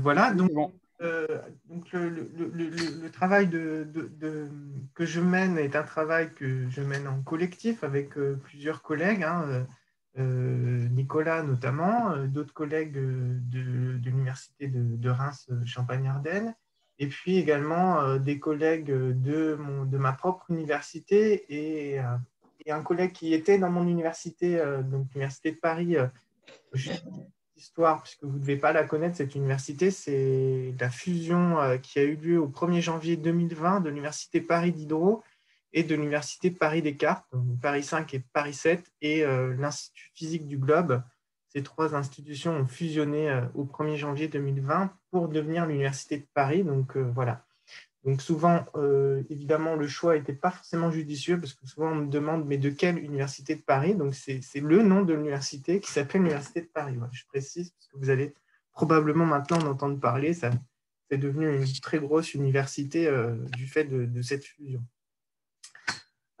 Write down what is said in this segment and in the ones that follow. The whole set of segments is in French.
Voilà, Oui, c'est bon. donc le travail que je mène est un travail que je mène en collectif avec plusieurs collègues, hein, Nicolas notamment, d'autres collègues de l'université de Reims, Champagne-Ardenne, et puis également des collègues de ma propre université et un collègue qui était dans mon université, donc l'université de Paris, juste histoire, puisque vous ne devez pas la connaître, cette université, c'est la fusion qui a eu lieu au 1er janvier 2020 de l'université Paris Diderot et de l'université Paris Descartes, donc Paris 5 et Paris 7, et l'Institut physique du globe. Ces trois institutions ont fusionné au 1er janvier 2020 pour devenir l'université de Paris. Donc voilà. Donc souvent, évidemment, le choix n'était pas forcément judicieux parce que souvent on me demande mais de quelle université de Paris? Donc c'est le nom de l'université qui s'appelle l'université de Paris. Voilà, je précise parce que vous allez probablement maintenant en entendre parler. Ça, c'est devenu une très grosse université du fait de cette fusion.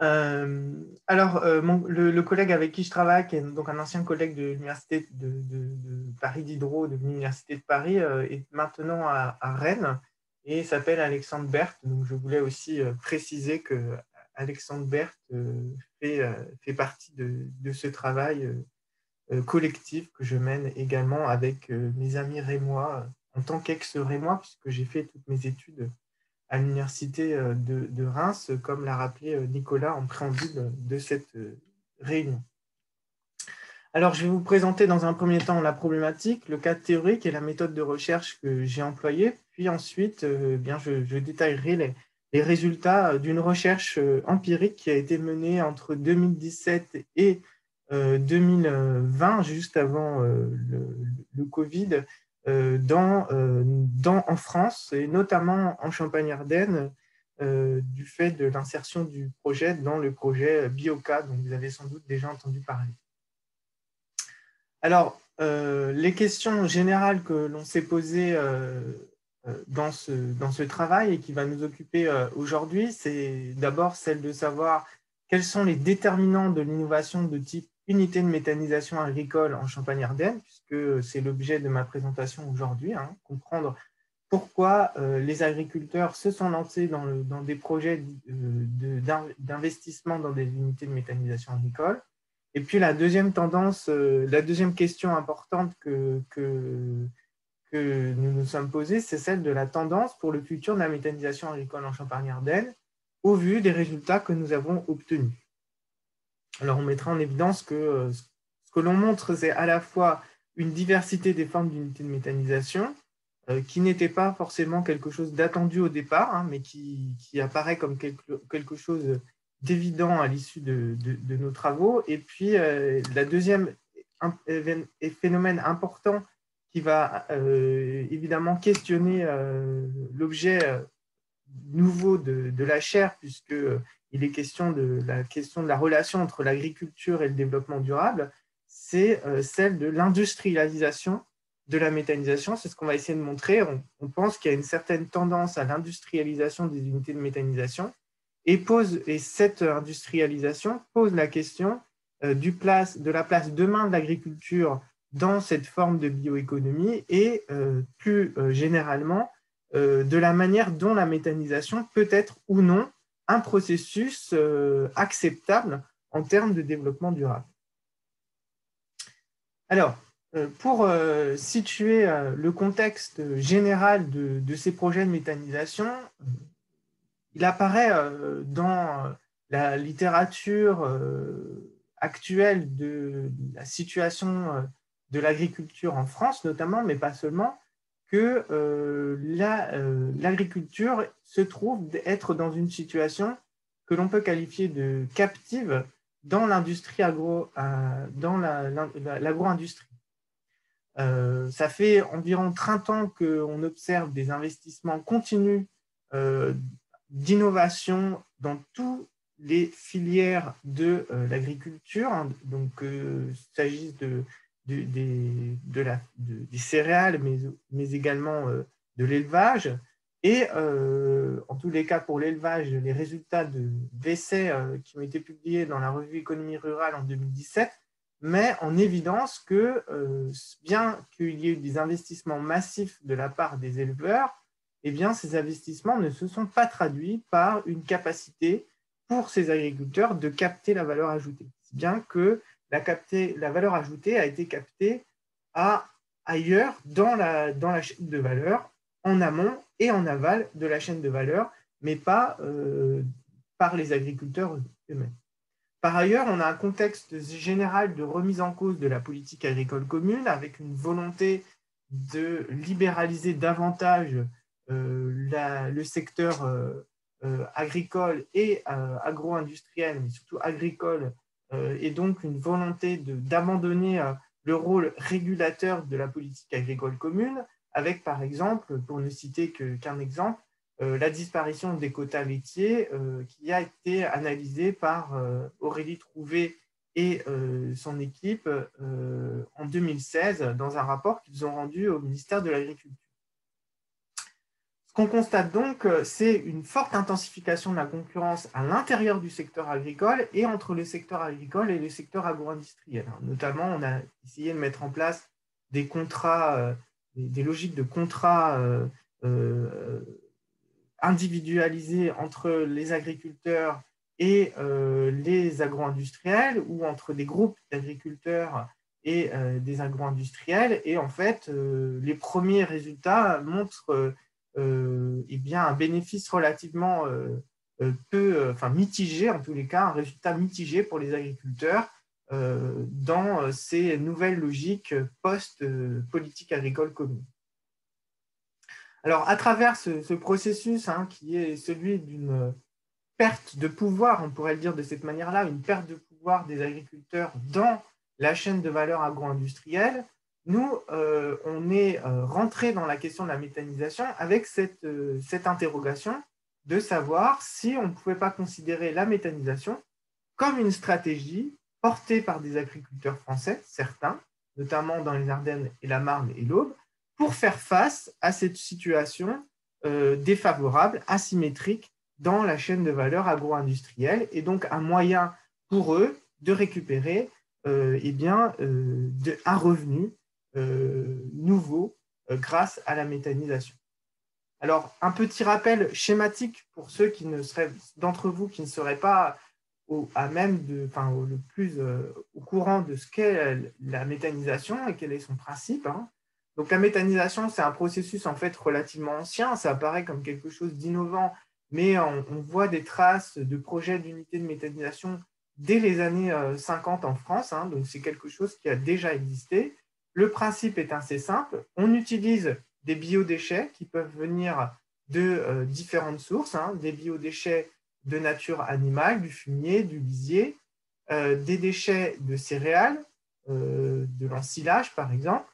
Le collègue avec qui je travaille, qui est donc un ancien collègue de l'université de Paris Diderot, de l'université de Paris, est maintenant à Rennes et s'appelle Alexandre Berthe. Donc je voulais aussi préciser que Alexandre Berthe fait partie de ce travail collectif que je mène également avec mes amis rémois en tant qu'ex-rémois, puisque j'ai fait toutes mes études à l'université de Reims, comme l'a rappelé Nicolas en préambule de cette réunion. Alors, je vais vous présenter dans un premier temps la problématique, le cadre théorique et la méthode de recherche que j'ai employée. Puis ensuite, je détaillerai les résultats d'une recherche empirique qui a été menée entre 2017 et 2020, juste avant le Covid, en France et notamment en Champagne-Ardenne, du fait de l'insertion du projet dans le projet Bioca, dont vous avez sans doute déjà entendu parler. Alors, les questions générales que l'on s'est posées dans ce travail et qui va nous occuper aujourd'hui, c'est d'abord celle de savoir quels sont les déterminants de l'innovation de type unité de méthanisation agricole en Champagne-Ardenne, puisque c'est l'objet de ma présentation aujourd'hui, hein, comprendre pourquoi les agriculteurs se sont lancés dans des projets d'investissement dans des unités de méthanisation agricole. Et puis la deuxième tendance, la deuxième question importante que nous nous sommes posées, c'est celle de la tendance pour le futur de la méthanisation agricole en Champagne-Ardenne, au vu des résultats que nous avons obtenus. Alors on mettra en évidence que ce que l'on montre, c'est à la fois une diversité des formes d'unités de méthanisation, qui n'était pas forcément quelque chose d'attendu au départ, hein, mais qui apparaît comme quelque chose d'évident à l'issue de nos travaux. Et puis, la deuxième phénomène important qui va évidemment questionner l'objet nouveau de la chaire, puisqu'il est question de la relation entre l'agriculture et le développement durable, c'est celle de l'industrialisation de la méthanisation. C'est ce qu'on va essayer de montrer. On pense qu'il y a une certaine tendance à l'industrialisation des unités de méthanisation et cette industrialisation pose la question de la place demain de l'agriculture dans cette forme de bioéconomie et plus généralement de la manière dont la méthanisation peut être ou non un processus acceptable en termes de développement durable. Alors, pour situer le contexte général de ces projets de méthanisation, il apparaît dans la littérature actuelle de la situation de l'agriculture en France notamment, mais pas seulement, que l'agriculture se trouve être dans une situation que l'on peut qualifier de captive dans l'industrie dans l'agro-industrie. Ça fait environ 30 ans qu'on observe des investissements continus d'innovation dans toutes les filières de l'agriculture, hein, donc qu'il s'agisse des céréales, mais également de l'élevage. Et en tous les cas, pour l'élevage, les résultats d'essais qui ont été publiés dans la revue Économie rurale en 2017 met en évidence que bien qu'il y ait eu des investissements massifs de la part des éleveurs, eh bien, ces investissements ne se sont pas traduits par une capacité pour ces agriculteurs de capter la valeur ajoutée. Si bien que la valeur ajoutée a été captée ailleurs dans la chaîne de valeur, en amont et en aval de la chaîne de valeur, mais pas par les agriculteurs eux-mêmes. Par ailleurs, on a un contexte général de remise en cause de la politique agricole commune, avec une volonté de libéraliser davantage le secteur agricole et agro-industriel, mais surtout agricole, et donc une volonté d'abandonner le rôle régulateur de la politique agricole commune, avec par exemple, pour ne citer qu'un exemple, la disparition des quotas laitiers qui a été analysée par Aurélie Trouvé et son équipe en 2016 dans un rapport qu'ils ont rendu au ministère de l'Agriculture. Ce qu'on constate donc, c'est une forte intensification de la concurrence à l'intérieur du secteur agricole et entre le secteur agricole et le secteur agro-industriel. Notamment, on a essayé de mettre en place des contrats, des logiques de contrats individualisés entre les agriculteurs et les agro-industriels ou entre des groupes d'agriculteurs et des agro-industriels. Et en fait, les premiers résultats montrent eh bien, un bénéfice relativement mitigé, en tous les cas, un résultat mitigé pour les agriculteurs dans ces nouvelles logiques post-politique agricole commune. Alors, à travers ce processus qui est celui d'une perte de pouvoir, on pourrait le dire de cette manière-là, une perte de pouvoir des agriculteurs dans la chaîne de valeur agro-industrielle, nous, on est rentré dans la question de la méthanisation avec cette interrogation de savoir si on ne pouvait pas considérer la méthanisation comme une stratégie portée par des agriculteurs français, certains, notamment dans les Ardennes et la Marne et l'Aube, pour faire face à cette situation défavorable, asymétrique dans la chaîne de valeur agro-industrielle, et donc un moyen pour eux de récupérer un revenu nouveau grâce à la méthanisation. Alors, un petit rappel schématique pour ceux d'entre vous qui ne seraient pas au courant de ce qu'est la méthanisation et quel est son principe. Donc, la méthanisation, c'est un processus en fait relativement ancien. Ça apparaît comme quelque chose d'innovant, mais on voit des traces de projets d'unités de méthanisation dès les années 50 en France. Donc, c'est quelque chose qui a déjà existé. Le principe est assez simple. On utilise des biodéchets qui peuvent venir de différentes sources, des biodéchets de nature animale, du fumier, du lisier, des déchets de céréales, de l'ensilage par exemple.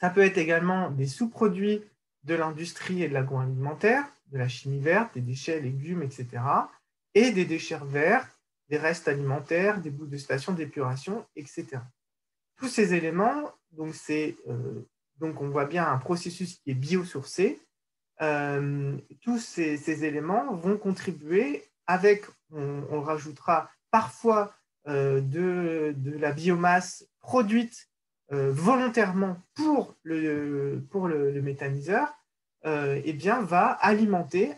Ça peut être également des sous-produits de l'industrie et de l'agroalimentaire, de la chimie verte, des déchets, légumes, etc. Et des déchets verts, des restes alimentaires, des bouts de stations d'épuration, etc. Tous ces éléments, donc on voit bien un processus qui est biosourcé. Tous ces éléments vont contribuer avec, on rajoutera parfois de la biomasse produite volontairement pour le méthaniseur, va alimenter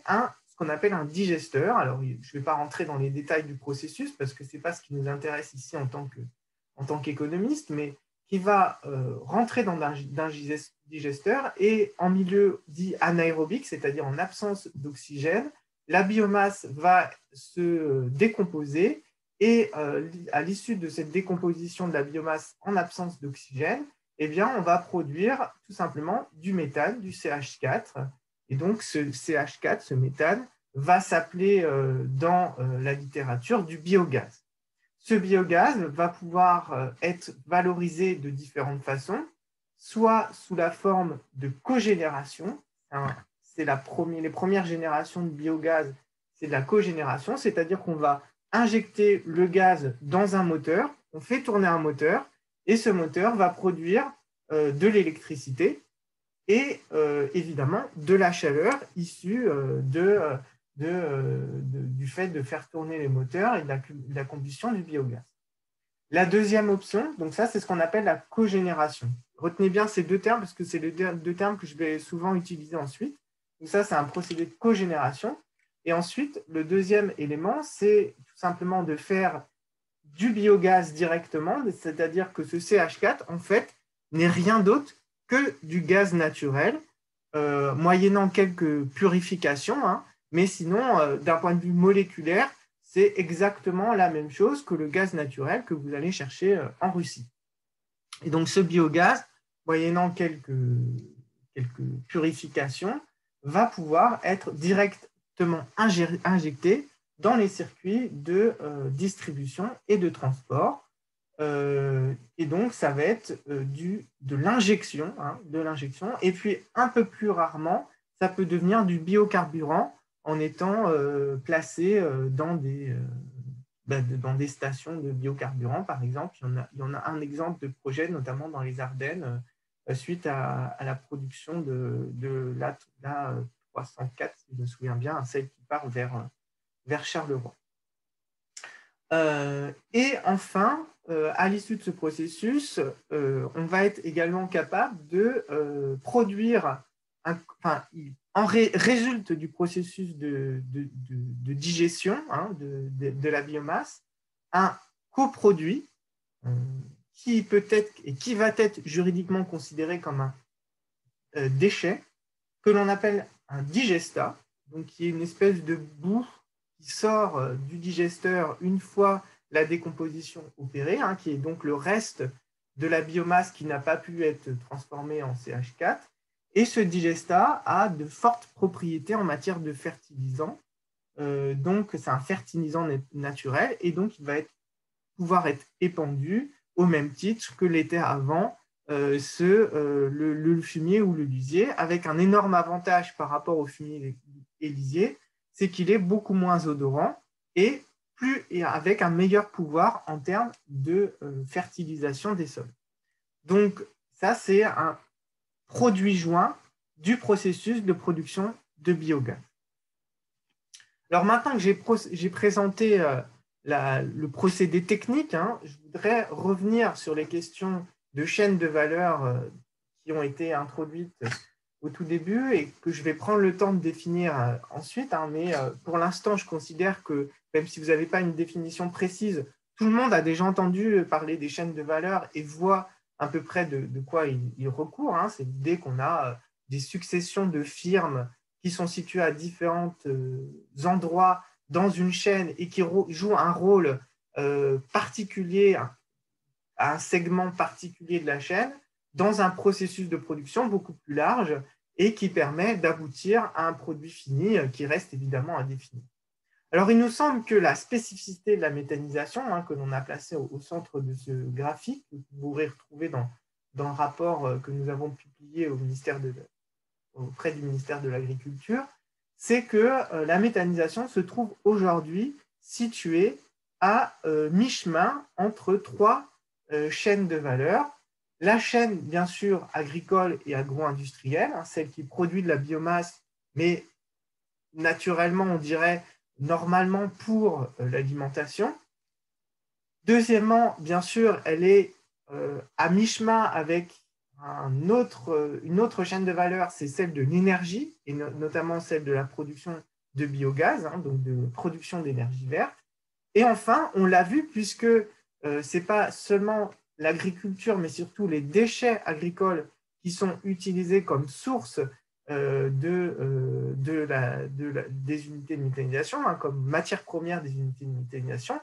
ce qu'on appelle un digesteur. Alors, je ne vais pas rentrer dans les détails du processus parce que ce n'est pas ce qui nous intéresse ici en tant qu'économiste, mais qui va rentrer dans un digesteur et en milieu dit anaérobique, c'est-à-dire en absence d'oxygène, la biomasse va se décomposer et à l'issue de cette décomposition de la biomasse en absence d'oxygène, on va produire tout simplement du méthane, du CH4. Et donc, ce CH4, ce méthane, va s'appeler dans la littérature du biogaz. Ce biogaz va pouvoir être valorisé de différentes façons, soit sous la forme de cogénération. C'est les premières générations de biogaz, c'est de la cogénération, c'est-à-dire qu'on va injecter le gaz dans un moteur, on fait tourner un moteur, et ce moteur va produire de l'électricité et évidemment de la chaleur issue du fait de faire tourner les moteurs et de la combustion du biogaz. La deuxième option, donc ça, c'est ce qu'on appelle la cogénération. Retenez bien ces deux termes parce que c'est les deux termes que je vais souvent utiliser ensuite. Donc ça, c'est un procédé de cogénération. Et ensuite, le deuxième élément, c'est tout simplement de faire du biogaz directement, c'est-à-dire que ce CH4, en fait, n'est rien d'autre que du gaz naturel, moyennant quelques purifications, hein, mais sinon, d'un point de vue moléculaire, c'est exactement la même chose que le gaz naturel que vous allez chercher en Russie. Et donc, ce biogaz, moyennant quelques purifications, va pouvoir être directement injecté dans les circuits de distribution et de transport. Et donc, ça va être de l'injection, hein, et puis un peu plus rarement, ça peut devenir du biocarburant en étant placé dans des stations de biocarburant, par exemple. Il y en a un exemple de projet, notamment dans les Ardennes, suite à la production de la 304, si je me souviens bien, celle qui part vers Charleroi. Et enfin, à l'issue de ce processus, on va être également capable de produire, résulte du processus de digestion, hein, de la biomasse, un coproduit qui peut être et qui va être juridiquement considéré comme un déchet que l'on appelle un digestat, donc qui est une espèce de boue qui sort du digesteur une fois la décomposition opérée, hein, qui est donc le reste de la biomasse qui n'a pas pu être transformée en CH4. Et ce digestat a de fortes propriétés en matière de fertilisant. Donc, c'est un fertilisant naturel et donc il va pouvoir être épandu au même titre que l'était avant le fumier ou le lisier, avec un énorme avantage par rapport au fumier et lisier, c'est qu'il est beaucoup moins odorant et avec un meilleur pouvoir en termes de fertilisation des sols. Donc, ça, c'est un produit joint du processus de production de biogaz. Alors, maintenant que j'ai présenté le procédé technique, hein, je voudrais revenir sur les questions de chaînes de valeur qui ont été introduites au tout début et que je vais prendre le temps de définir ensuite. Hein, mais pour l'instant, je considère que même si vous n'avez pas une définition précise, tout le monde a déjà entendu parler des chaînes de valeur et voit à peu près de quoi il recourt. Hein. C'est l'idée qu'on a des successions de firmes qui sont situées à différents endroits dans une chaîne et qui jouent un rôle particulier, à un segment particulier de la chaîne, dans un processus de production beaucoup plus large et qui permet d'aboutir à un produit fini qui reste évidemment indéfini. Alors, il nous semble que la spécificité de la méthanisation, hein, que l'on a placée au centre de ce graphique, que vous pourrez retrouver dans le rapport que nous avons publié auprès du ministère de l'Agriculture, c'est que la méthanisation se trouve aujourd'hui située à mi-chemin entre trois chaînes de valeur. La chaîne, bien sûr, agricole et agro-industrielle, hein, celle qui produit de la biomasse, mais naturellement, on dirait normalement pour l'alimentation. Deuxièmement, bien sûr, elle est à mi-chemin avec une autre chaîne de valeur, c'est celle de l'énergie, et notamment celle de la production de biogaz, hein, donc de production d'énergie verte. Et enfin, on l'a vu, puisque ce n'est pas seulement l'agriculture, mais surtout les déchets agricoles qui sont utilisés comme source des unités de méthanisation, hein, comme matière première des unités de méthanisation,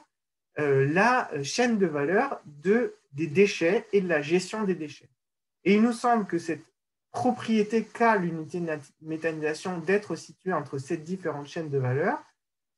la chaîne de valeur des déchets et de la gestion des déchets. Et il nous semble que cette propriété qu'a l'unité de méthanisation d'être située entre ces différentes chaînes de valeur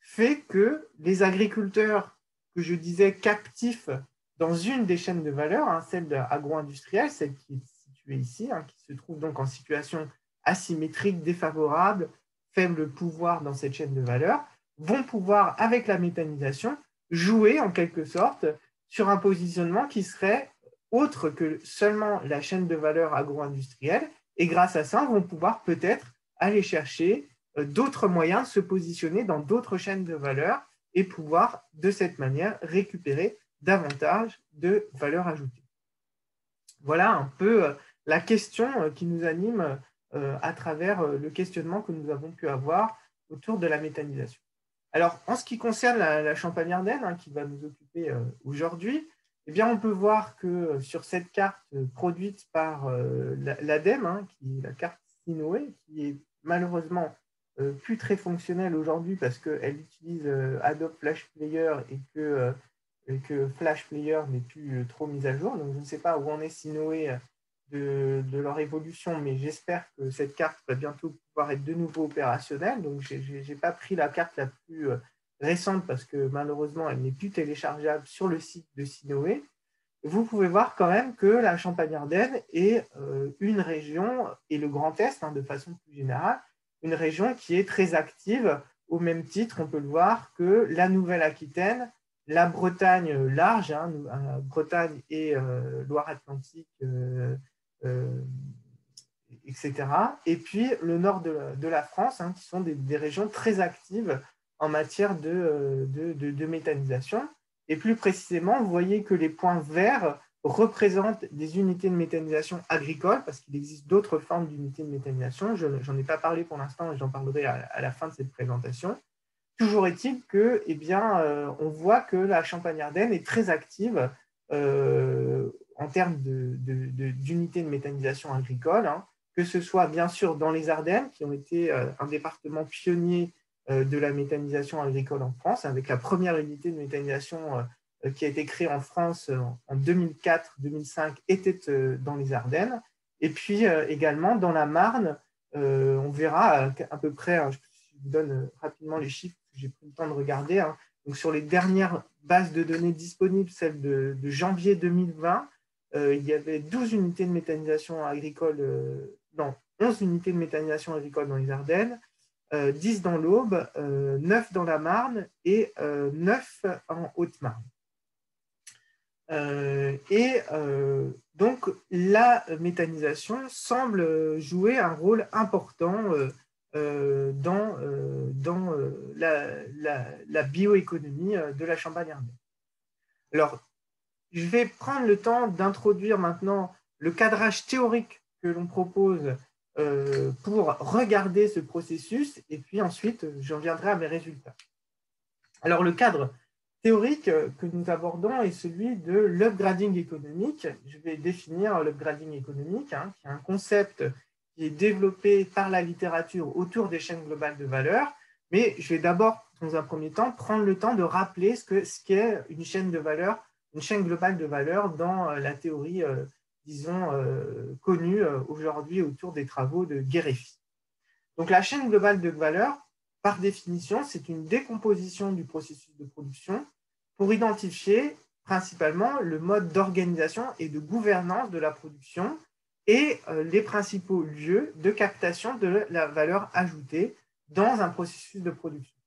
fait que les agriculteurs, que je disais captifs dans une des chaînes de valeur, hein, celle agro-industrielle, celle qui est située ici, hein, qui se trouve donc en situation asymétrique, défavorable, faible pouvoir dans cette chaîne de valeur, vont pouvoir, avec la méthanisation, jouer en quelque sorte sur un positionnement qui serait autre que seulement la chaîne de valeur agro-industrielle, et grâce à ça, vont pouvoir peut-être aller chercher d'autres moyens de se positionner dans d'autres chaînes de valeur et pouvoir, de cette manière, récupérer davantage de valeur ajoutée. Voilà un peu la question qui nous anime à travers le questionnement que nous avons pu avoir autour de la méthanisation. Alors, en ce qui concerne la Champagne-Ardenne, hein, qui va nous occuper aujourd'hui, eh bien, on peut voir que sur cette carte produite par l'ADEME, hein, qui est la carte Sinoé, qui est malheureusement plus très fonctionnelle aujourd'hui parce qu'elle utilise Adobe Flash Player et que Flash Player n'est plus trop mis à jour. Donc, je ne sais pas où en est Sinoé de leur évolution, mais j'espère que cette carte va bientôt pouvoir être de nouveau opérationnelle. Donc, je n'ai pas pris la carte la plus récente parce que malheureusement, elle n'est plus téléchargeable sur le site de Sinoé. Vous pouvez voir quand même que la Champagne-Ardenne est une région, et le Grand Est, hein, de façon plus générale, une région qui est très active, au même titre, on peut le voir, que la Nouvelle-Aquitaine, la Bretagne large, hein, Bretagne et Loire-Atlantique, etc. Et puis le nord de la France, hein, qui sont des régions très actives en matière de méthanisation. Et plus précisément, vous voyez que les points verts représentent des unités de méthanisation agricoles, parce qu'il existe d'autres formes d'unités de méthanisation. Je n'en ai pas parlé pour l'instant, et j'en parlerai à la fin de cette présentation. Toujours est-il que, eh bien, on voit que la Champagne-Ardenne est très active en termes d'unités de méthanisation agricole, hein, que ce soit bien sûr dans les Ardennes, qui ont été un département pionnier de la méthanisation agricole en France, avec la première unité de méthanisation qui a été créée en France en 2004-2005, était dans les Ardennes. Et puis également dans la Marne, on verra à peu près, je vous donne rapidement les chiffres, j'ai pris le temps de regarder, hein. Donc, sur les dernières bases de données disponibles, celle de janvier 2020, il y avait 12 unités de méthanisation agricole, non, 11 unités de méthanisation agricole dans les Ardennes, 10 dans l'Aube, 9 dans la Marne et 9 en Haute-Marne. Donc, la méthanisation semble jouer un rôle important dans la bioéconomie de la Champagne-Ardenne. Alors, je vais prendre le temps d'introduire maintenant le cadrage théorique que l'on propose pour regarder ce processus, et puis ensuite, j'en viendrai à mes résultats. Alors, le cadre théorique que nous abordons est celui de l'upgrading économique. Je vais définir l'upgrading économique, hein, qui est un concept qui est développé par la littérature autour des chaînes globales de valeur, mais je vais d'abord, dans un premier temps, prendre le temps de rappeler ce qu'est une chaîne de valeur, une chaîne globale de valeur dans la théorie, disons, connue aujourd'hui autour des travaux de Guéréfy. Donc la chaîne globale de valeur, par définition, c'est une décomposition du processus de production pour identifier principalement le mode d'organisation et de gouvernance de la production et les principaux lieux de captation de la valeur ajoutée dans un processus de production.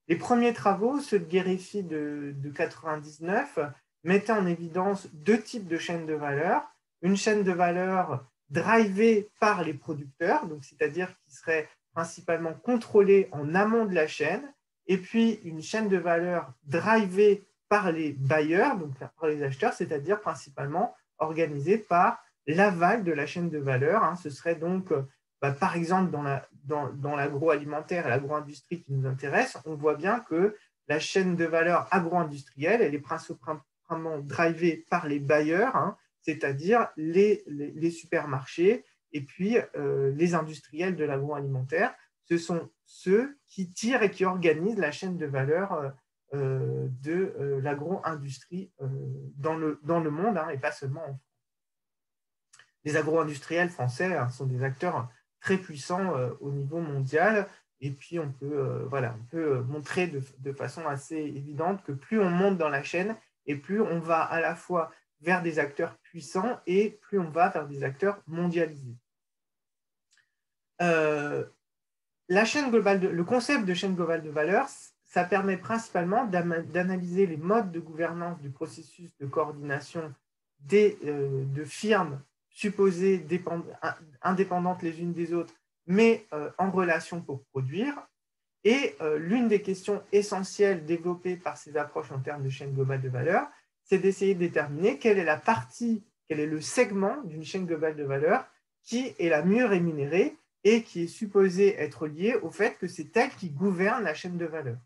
Les premiers travaux, ceux de Guéréfy de 1999, mettaient en évidence deux types de chaînes de valeur. Une chaîne de valeur drivée par les producteurs, c'est-à-dire qui serait principalement contrôlée en amont de la chaîne, et puis une chaîne de valeur drivée par les bailleurs, donc par les acheteurs, c'est-à-dire principalement organisée par l'aval de la chaîne de valeur. Hein. Ce serait donc, par exemple, dans l'agroalimentaire et l'agro-industrie qui nous intéresse, on voit bien que la chaîne de valeur agro-industrielle, elle est principalement drivée par les bailleurs, hein, c'est-à-dire les supermarchés et puis les industriels de l'agroalimentaire. Ce sont ceux qui tirent et qui organisent la chaîne de valeur de l'agro-industrie dans le monde, hein, et pas seulement en France. Les agro-industriels français, hein, sont des acteurs très puissants au niveau mondial, et puis on peut montrer de façon assez évidente que plus on monte dans la chaîne, et plus on va à la fois vers des acteurs puissants et plus on va vers des acteurs mondialisés. Le concept de chaîne globale de valeur, ça permet principalement d'analyser les modes de gouvernance du processus de coordination de firmes supposées indépendantes les unes des autres, mais en relation pour produire. Et l'une des questions essentielles développées par ces approches en termes de chaîne globale de valeur, c'est d'essayer de déterminer quelle est la partie, quel est le segment d'une chaîne globale de valeur qui est la mieux rémunérée et qui est supposée être liée au fait que c'est elle qui gouverne la chaîne de valeur.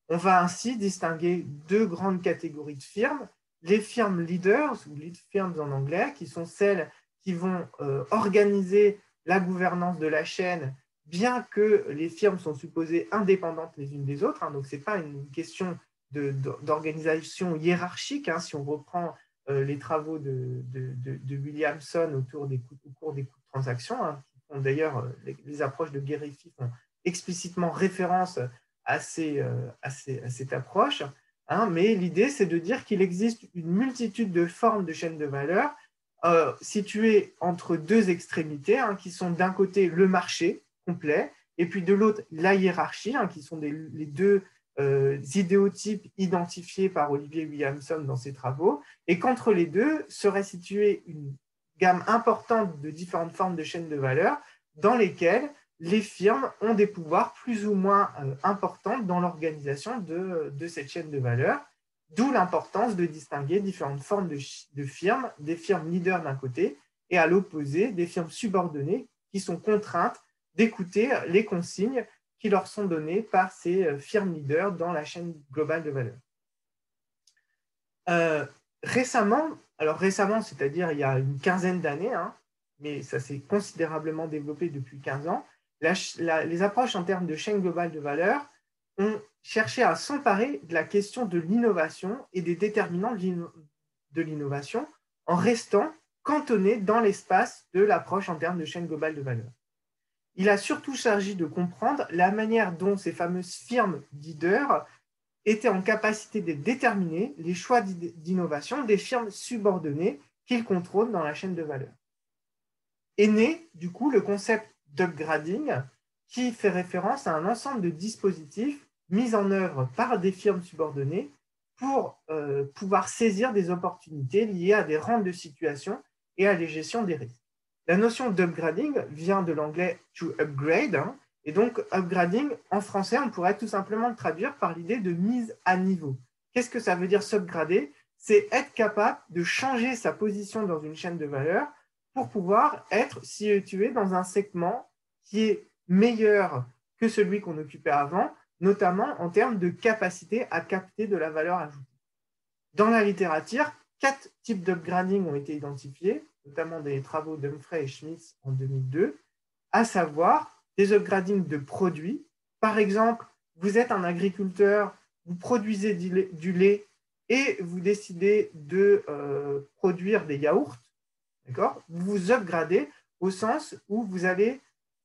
On va ainsi distinguer deux grandes catégories de firmes, les firmes leaders, ou lead firms en anglais, qui sont celles qui vont organiser la gouvernance de la chaîne, bien que les firmes sont supposées indépendantes les unes des autres. Donc, ce n'est pas une question d'organisation hiérarchique. Si on reprend les travaux de Williamson au cours des coûts de transaction, qui font d'ailleurs, les approches de Gerifi font explicitement référence à cette approche. Mais l'idée, c'est de dire qu'il existe une multitude de formes de chaînes de valeur situées entre deux extrémités, qui sont d'un côté le marché complet, et puis de l'autre la hiérarchie, qui sont les deux idéotypes identifiés par Olivier Williamson dans ses travaux, et qu'entre les deux serait située une gamme importante de différentes formes de chaînes de valeur dans lesquelles les firmes ont des pouvoirs plus ou moins importants dans l'organisation de cette chaîne de valeur, d'où l'importance de distinguer différentes formes de firmes, des firmes leaders d'un côté, et à l'opposé, des firmes subordonnées qui sont contraintes d'écouter les consignes qui leur sont données par ces firmes leaders dans la chaîne globale de valeur. Récemment, c'est-à-dire il y a une quinzaine d'années, mais ça s'est considérablement développé depuis 15 ans, les approches en termes de chaîne globale de valeur ont cherché à s'emparer de la question de l'innovation et des déterminants de l'innovation en restant cantonné dans l'espace de l'approche en termes de chaîne globale de valeur. Il a surtout s'agi de comprendre la manière dont ces fameuses firmes leaders étaient en capacité de déterminer les choix d'innovation des firmes subordonnées qu'ils contrôlent dans la chaîne de valeur. Est né, du coup, le concept d'upgrading qui fait référence à un ensemble de dispositifs mis en œuvre par des firmes subordonnées pour pouvoir saisir des opportunités liées à des rentes de situation et à la gestion des risques. La notion d'upgrading vient de l'anglais to upgrade, et donc upgrading, en français, on pourrait tout simplement le traduire par l'idée de mise à niveau. Qu'est-ce que ça veut dire s'upgrader? C'est être capable de changer sa position dans une chaîne de valeur pour pouvoir être situé dans un segment qui est meilleur que celui qu'on occupait avant, notamment en termes de capacité à capter de la valeur ajoutée. Dans la littérature, 4 types d'upgrading ont été identifiés, notamment des travaux d'Humphrey et Schmitz en 2002, à savoir des upgradings de produits. Par exemple, vous êtes un agriculteur, vous produisez du lait et vous décidez de produire des yaourts. D'accord ? Vous vous upgradez au sens où vous allez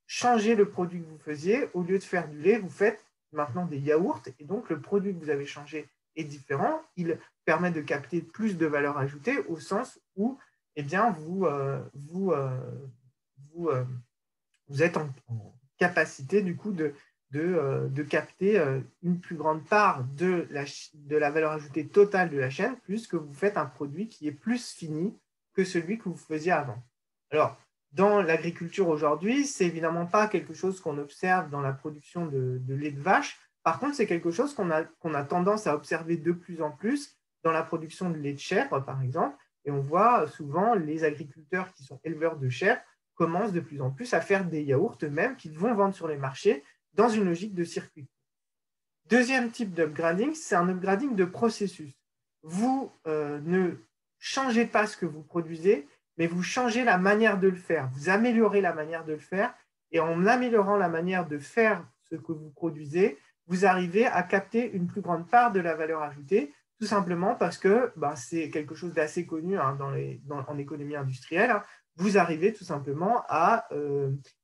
changer le produit que vous faisiez. Au lieu de faire du lait, vous faites maintenant des yaourts. Et donc, le produit que vous avez changé est différent. Il permet de capter plus de valeur ajoutée au sens où vous êtes en capacité du coup de capter une plus grande part de la valeur ajoutée totale de la chaîne, puisque vous faites un produit qui est plus fini que celui que vous faisiez avant. Alors, dans l'agriculture aujourd'hui, ce n'est évidemment pas quelque chose qu'on observe dans la production de lait de vache. Par contre, c'est quelque chose qu'on a tendance à observer de plus en plus dans la production de lait de chèvre, par exemple. Et on voit souvent les agriculteurs qui sont éleveurs de chèvres commencent de plus en plus à faire des yaourts eux-mêmes qu'ils vont vendre sur les marchés dans une logique de circuit. Deuxième type d'upgrading, c'est un upgrading de processus. Vous ne changez pas ce que vous produisez, mais vous changez la manière de le faire. Vous améliorez la manière de le faire, et en améliorant la manière de faire ce que vous produisez, vous arrivez à capter une plus grande part de la valeur ajoutée, tout simplement parce que c'est quelque chose d'assez connu en économie industrielle. Vous arrivez tout simplement à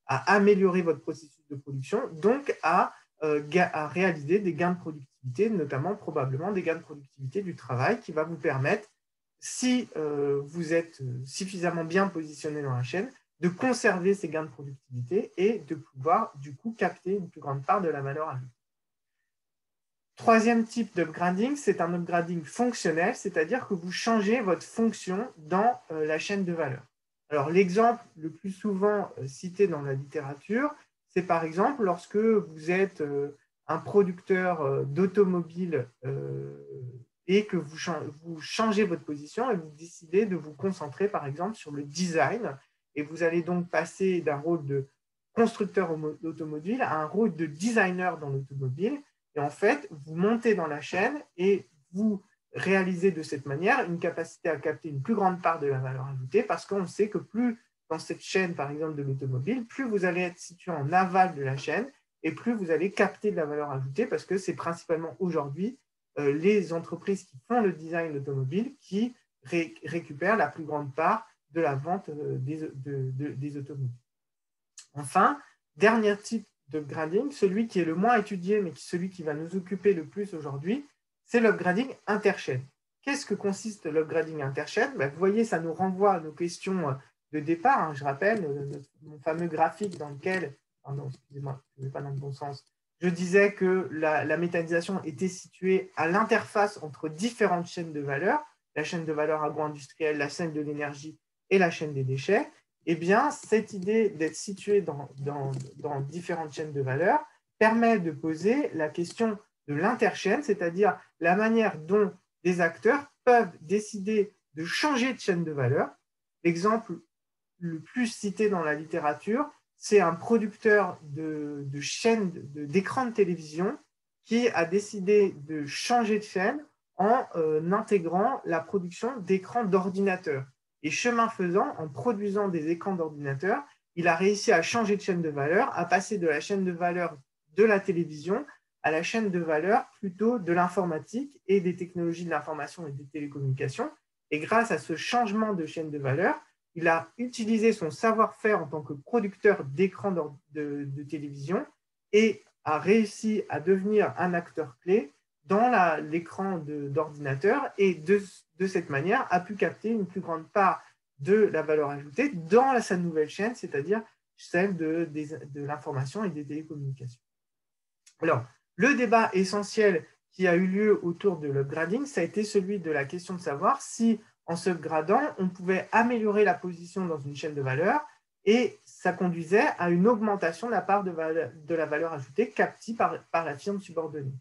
améliorer votre processus de production, donc à réaliser des gains de productivité, notamment probablement des gains de productivité du travail qui va vous permettre, si vous êtes suffisamment bien positionné dans la chaîne, de conserver ces gains de productivité et de pouvoir du coup capter une plus grande part de la valeur ajoutée. Troisième type d'upgrading, c'est un upgrading fonctionnel, c'est-à-dire que vous changez votre fonction dans la chaîne de valeur. Alors, l'exemple le plus souvent cité dans la littérature, c'est par exemple lorsque vous êtes un producteur d'automobiles et que vous changez votre position et vous décidez de vous concentrer, par exemple, sur le design. Et vous allez donc passer d'un rôle de constructeur automobile à un rôle de designer dans l'automobile. Et en fait, vous montez dans la chaîne et vous réalisez de cette manière une capacité à capter une plus grande part de la valeur ajoutée, parce qu'on sait que plus dans cette chaîne, par exemple, de l'automobile, plus vous allez être situé en aval de la chaîne et plus vous allez capter de la valeur ajoutée, parce que c'est principalement aujourd'hui les entreprises qui font le design automobile qui récupèrent la plus grande part de la vente des automobiles. Enfin, dernier type d'upgrading, celui qui est le moins étudié, mais celui qui va nous occuper le plus aujourd'hui, c'est l'upgrading interchaîne. Qu'est-ce que consiste l'upgrading interchaîne? Vous voyez, ça nous renvoie à nos questions de départ. Je rappelle mon fameux graphique dans lequel, excusez-moi, je ne vais pas dans le bon sens, je disais que la méthanisation était située à l'interface entre différentes chaînes de valeur, la chaîne de valeur agro-industrielle, la chaîne de l'énergie et la chaîne des déchets. Eh bien, cette idée d'être située dans différentes chaînes de valeur permet de poser la question de l'interchaîne, c'est-à-dire la manière dont des acteurs peuvent décider de changer de chaîne de valeur. L'exemple le plus cité dans la littérature, c'est un producteur de chaîne d'écran de télévision qui a décidé de changer de chaîne en intégrant la production d'écrans d'ordinateur. Et chemin faisant, en produisant des écrans d'ordinateur, il a réussi à changer de chaîne de valeur, à passer de la chaîne de valeur de la télévision à la chaîne de valeur plutôt de l'informatique et des technologies de l'information et des télécommunications. Et grâce à ce changement de chaîne de valeur, il a utilisé son savoir-faire en tant que producteur d'écrans de télévision et a réussi à devenir un acteur clé dans l'écran d'ordinateur et de cette manière a pu capter une plus grande part de la valeur ajoutée dans sa nouvelle chaîne, c'est-à-dire celle de l'information et des télécommunications. Alors, le débat essentiel qui a eu lieu autour de l'upgrading, ça a été celui de la question de savoir si, en se upgradant, on pouvait améliorer la position dans une chaîne de valeur et ça conduisait à une augmentation de la part de la valeur ajoutée captée par la firme subordonnée.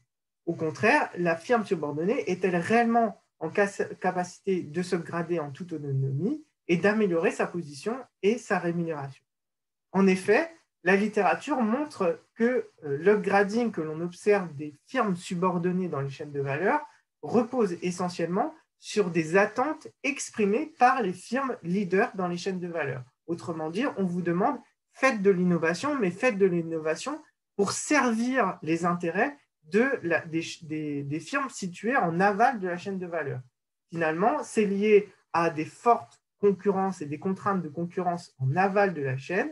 Au contraire, la firme subordonnée est-elle réellement en capacité de s'upgrader en toute autonomie et d'améliorer sa position et sa rémunération? En effet, la littérature montre que l'upgrading que l'on observe des firmes subordonnées dans les chaînes de valeur repose essentiellement sur des attentes exprimées par les firmes leaders dans les chaînes de valeur. Autrement dit, on vous demande, faites de l'innovation, mais faites de l'innovation pour servir les intérêts des firmes situées en aval de la chaîne de valeur. Finalement, c'est lié à des fortes concurrences et des contraintes de concurrence en aval de la chaîne,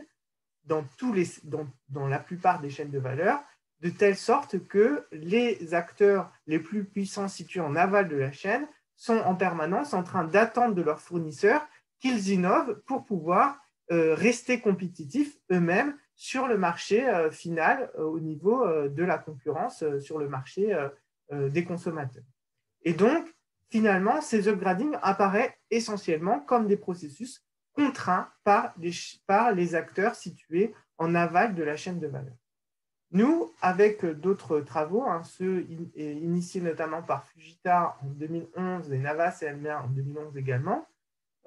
dans la plupart des chaînes de valeur, de telle sorte que les acteurs les plus puissants situés en aval de la chaîne sont en permanence en train d'attendre de leurs fournisseurs qu'ils innovent pour pouvoir rester compétitifs eux-mêmes sur le marché final au niveau de la concurrence sur le marché des consommateurs. Et donc, finalement, ces upgradings apparaissent essentiellement comme des processus contraints par les acteurs situés en aval de la chaîne de valeur. Nous, avec d'autres travaux, ceux initiés notamment par Fujita en 2011 et Navas et Almer en 2011 également,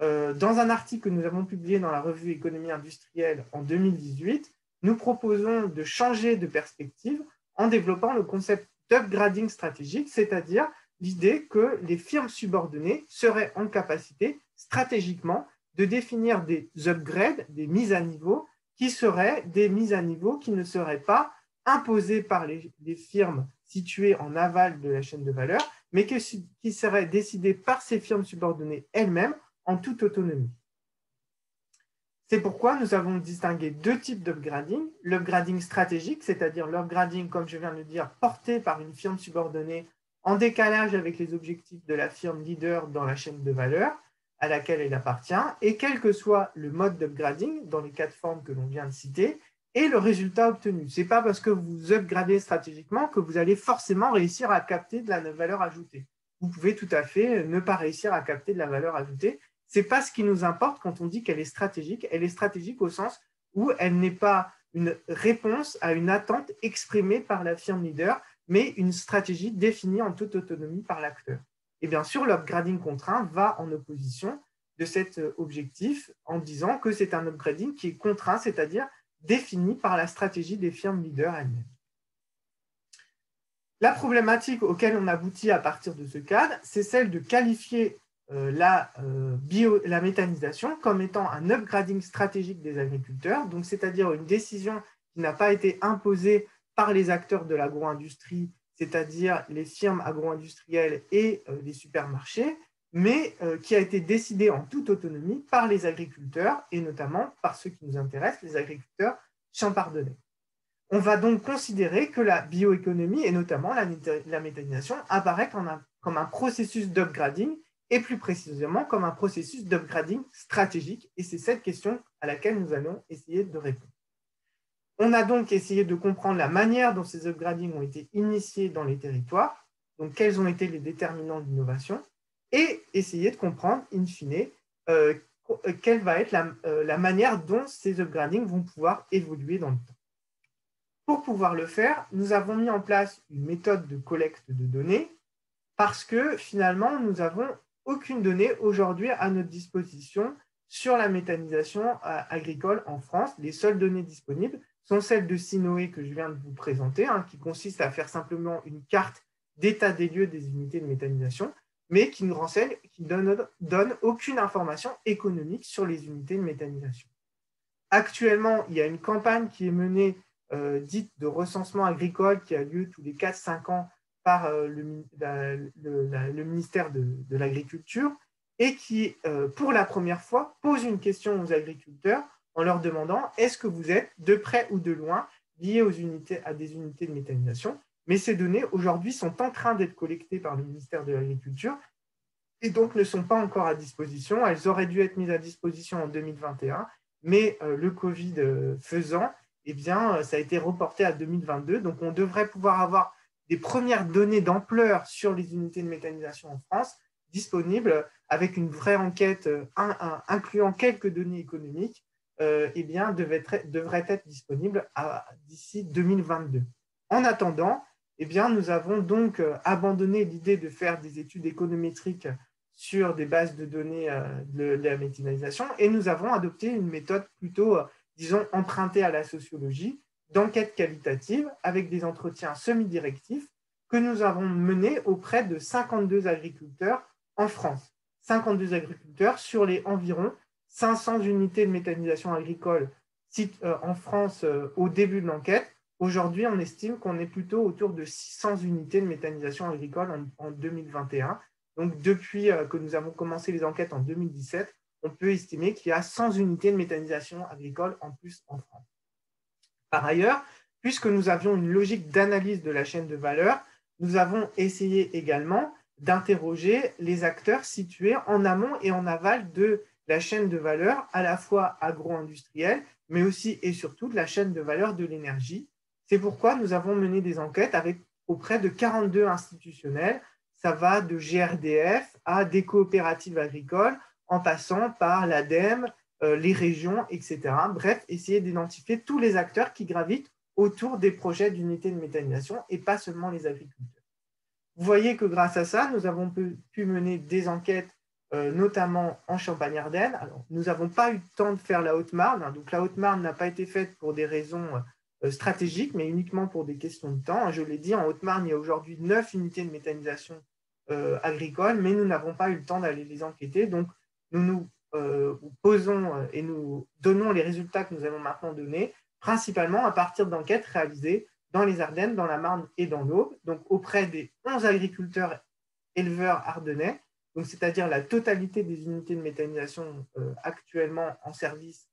dans un article que nous avons publié dans la revue Économie industrielle en 2018, nous proposons de changer de perspective en développant le concept d'upgrading stratégique, c'est-à-dire l'idée que les firmes subordonnées seraient en capacité stratégiquement de définir des upgrades, des mises à niveau, qui seraient des mises à niveau qui ne seraient pas imposées par les firmes situées en aval de la chaîne de valeur, mais qui seraient décidées par ces firmes subordonnées elles-mêmes en toute autonomie. C'est pourquoi nous avons distingué deux types d'upgrading. L'upgrading stratégique, c'est-à-dire l'upgrading, comme je viens de le dire, porté par une firme subordonnée en décalage avec les objectifs de la firme leader dans la chaîne de valeur à laquelle elle appartient, et quel que soit le mode d'upgrading dans les quatre formes que l'on vient de citer, et le résultat obtenu. Ce n'est pas parce que vous upgradez stratégiquement que vous allez forcément réussir à capter de la valeur ajoutée. Vous pouvez tout à fait ne pas réussir à capter de la valeur ajoutée. Ce n'est pas ce qui nous importe quand on dit qu'elle est stratégique. Elle est stratégique au sens où elle n'est pas une réponse à une attente exprimée par la firme leader, mais une stratégie définie en toute autonomie par l'acteur. Et bien sûr, l'upgrading contraint va en opposition de cet objectif en disant que c'est un upgrading qui est contraint, c'est-à-dire défini par la stratégie des firmes leaders elles-mêmes. La problématique auquel on aboutit à partir de ce cadre, c'est celle de qualifier la méthanisation comme étant un upgrading stratégique des agriculteurs, donc c'est-à-dire une décision qui n'a pas été imposée par les acteurs de l'agro-industrie, c'est-à-dire les firmes agro-industrielles et les supermarchés, mais qui a été décidée en toute autonomie par les agriculteurs et notamment par ceux qui nous intéressent, les agriculteurs champardonnais. On va donc considérer que la bioéconomie et notamment la méthanisation apparaît comme un processus d'upgrading et plus précisément comme un processus d'upgrading stratégique. Et c'est cette question à laquelle nous allons essayer de répondre. On a donc essayé de comprendre la manière dont ces upgradings ont été initiés dans les territoires, donc quels ont été les déterminants d'innovation, et essayer de comprendre, in fine, quelle va être la manière dont ces upgradings vont pouvoir évoluer dans le temps. Pour pouvoir le faire, nous avons mis en place une méthode de collecte de données parce que finalement, nous n'avons aucune donnée aujourd'hui à notre disposition sur la méthanisation agricole en France. Les seules données disponibles sont celles de Sinoé que je viens de vous présenter, qui consiste à faire simplement une carte d'état des lieux des unités de méthanisation, mais qui ne donne aucune information économique sur les unités de méthanisation. Actuellement, il y a une campagne qui est menée dite de recensement agricole qui a lieu tous les 4-5 ans par le ministère de l'Agriculture et qui, pour la première fois, pose une question aux agriculteurs en leur demandant est-ce que vous êtes de près ou de loin liés à des unités de méthanisation. Mais ces données, aujourd'hui, sont en train d'être collectées par le ministère de l'Agriculture et donc ne sont pas encore à disposition. Elles auraient dû être mises à disposition en 2021, mais le Covid faisant, eh bien, ça a été reporté à 2022. Donc, on devrait pouvoir avoir des premières données d'ampleur sur les unités de méthanisation en France disponibles avec une vraie enquête incluant quelques données économiques, eh bien, devrait être disponible d'ici 2022. En attendant, eh bien, nous avons donc abandonné l'idée de faire des études économétriques sur des bases de données de la méthanisation et nous avons adopté une méthode plutôt disons, emprunté à la sociologie, d'enquête qualitative avec des entretiens semi-directifs que nous avons menés auprès de 52 agriculteurs en France. 52 agriculteurs sur les environ 500 unités de méthanisation agricole en France au début de l'enquête. Aujourd'hui, on estime qu'on est plutôt autour de 600 unités de méthanisation agricole en 2021. Donc, depuis que nous avons commencé les enquêtes en 2017, on peut estimer qu'il y a 100 unités de méthanisation agricole en plus en France. Par ailleurs, puisque nous avions une logique d'analyse de la chaîne de valeur, nous avons essayé également d'interroger les acteurs situés en amont et en aval de la chaîne de valeur, à la fois agro-industrielle, mais aussi et surtout de la chaîne de valeur de l'énergie. C'est pourquoi nous avons mené des enquêtes auprès de 42 institutionnels. Ça va de GRDF à des coopératives agricoles, en passant par l'ADEME, les régions, etc. Bref, essayer d'identifier tous les acteurs qui gravitent autour des projets d'unités de méthanisation et pas seulement les agriculteurs. Vous voyez que grâce à ça, nous avons pu mener des enquêtes, notamment en Champagne-Ardenne. Alors, nous n'avons pas eu le temps de faire la Haute-Marne, donc la Haute-Marne n'a pas été faite pour des raisons stratégiques, mais uniquement pour des questions de temps. Je l'ai dit, en Haute-Marne, il y a aujourd'hui 9 unités de méthanisation agricole, mais nous n'avons pas eu le temps d'aller les enquêter. Donc, nous posons et nous donnons les résultats que nous allons maintenant donner, principalement à partir d'enquêtes réalisées dans les Ardennes, dans la Marne et dans l'Aube, donc auprès des 11 agriculteurs éleveurs ardennais, donc c'est-à-dire la totalité des unités de méthanisation actuellement en service,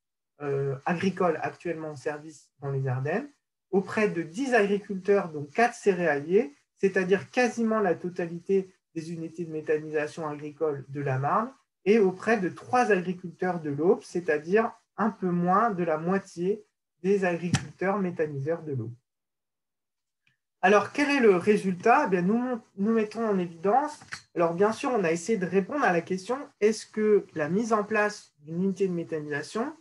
agricoles actuellement en service dans les Ardennes, auprès de 10 agriculteurs, dont 4 céréaliers, c'est-à-dire quasiment la totalité des unités de méthanisation agricole de la Marne, et auprès de 3 agriculteurs de l'Aube, c'est-à-dire un peu moins de la moitié des agriculteurs méthaniseurs de l'Aube. Alors, quel est le résultat ? Eh bien, nous mettons en évidence, alors bien sûr, on a essayé de répondre à la question, est-ce que la mise en place d'une unité de méthanisation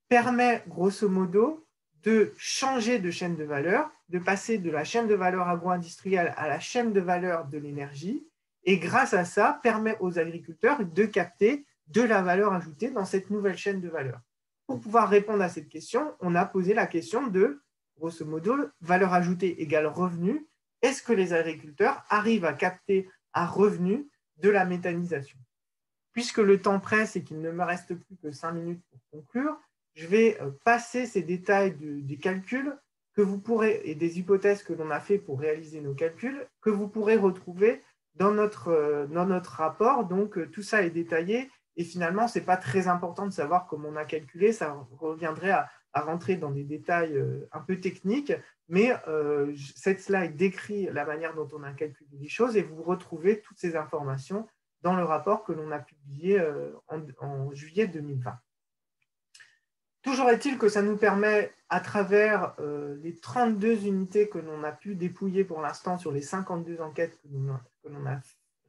permet, grosso modo, de changer de chaîne de valeur, de passer de la chaîne de valeur agro-industrielle à la chaîne de valeur de l'énergie, et grâce à ça, permet aux agriculteurs de capter de la valeur ajoutée dans cette nouvelle chaîne de valeur. Pour pouvoir répondre à cette question, on a posé la question de, grosso modo, valeur ajoutée égale revenu. Est-ce que les agriculteurs arrivent à capter un revenu de la méthanisation? Puisque le temps presse et qu'il ne me reste plus que 5 minutes pour conclure, je vais passer ces détails des calculs que vous pourrez, et des hypothèses que l'on a fait pour réaliser nos calculs, que vous pourrez retrouver dans notre rapport. Donc, tout ça est détaillé. Et finalement, ce n'est pas très important de savoir comment on a calculé. Ça reviendrait à rentrer dans des détails un peu techniques. Mais cette slide décrit la manière dont on a calculé les choses et vous retrouvez toutes ces informations dans le rapport que l'on a publié en juillet 2020. Toujours est-il que ça nous permet, à travers les 32 unités que l'on a pu dépouiller pour l'instant sur les 52 enquêtes que l'on a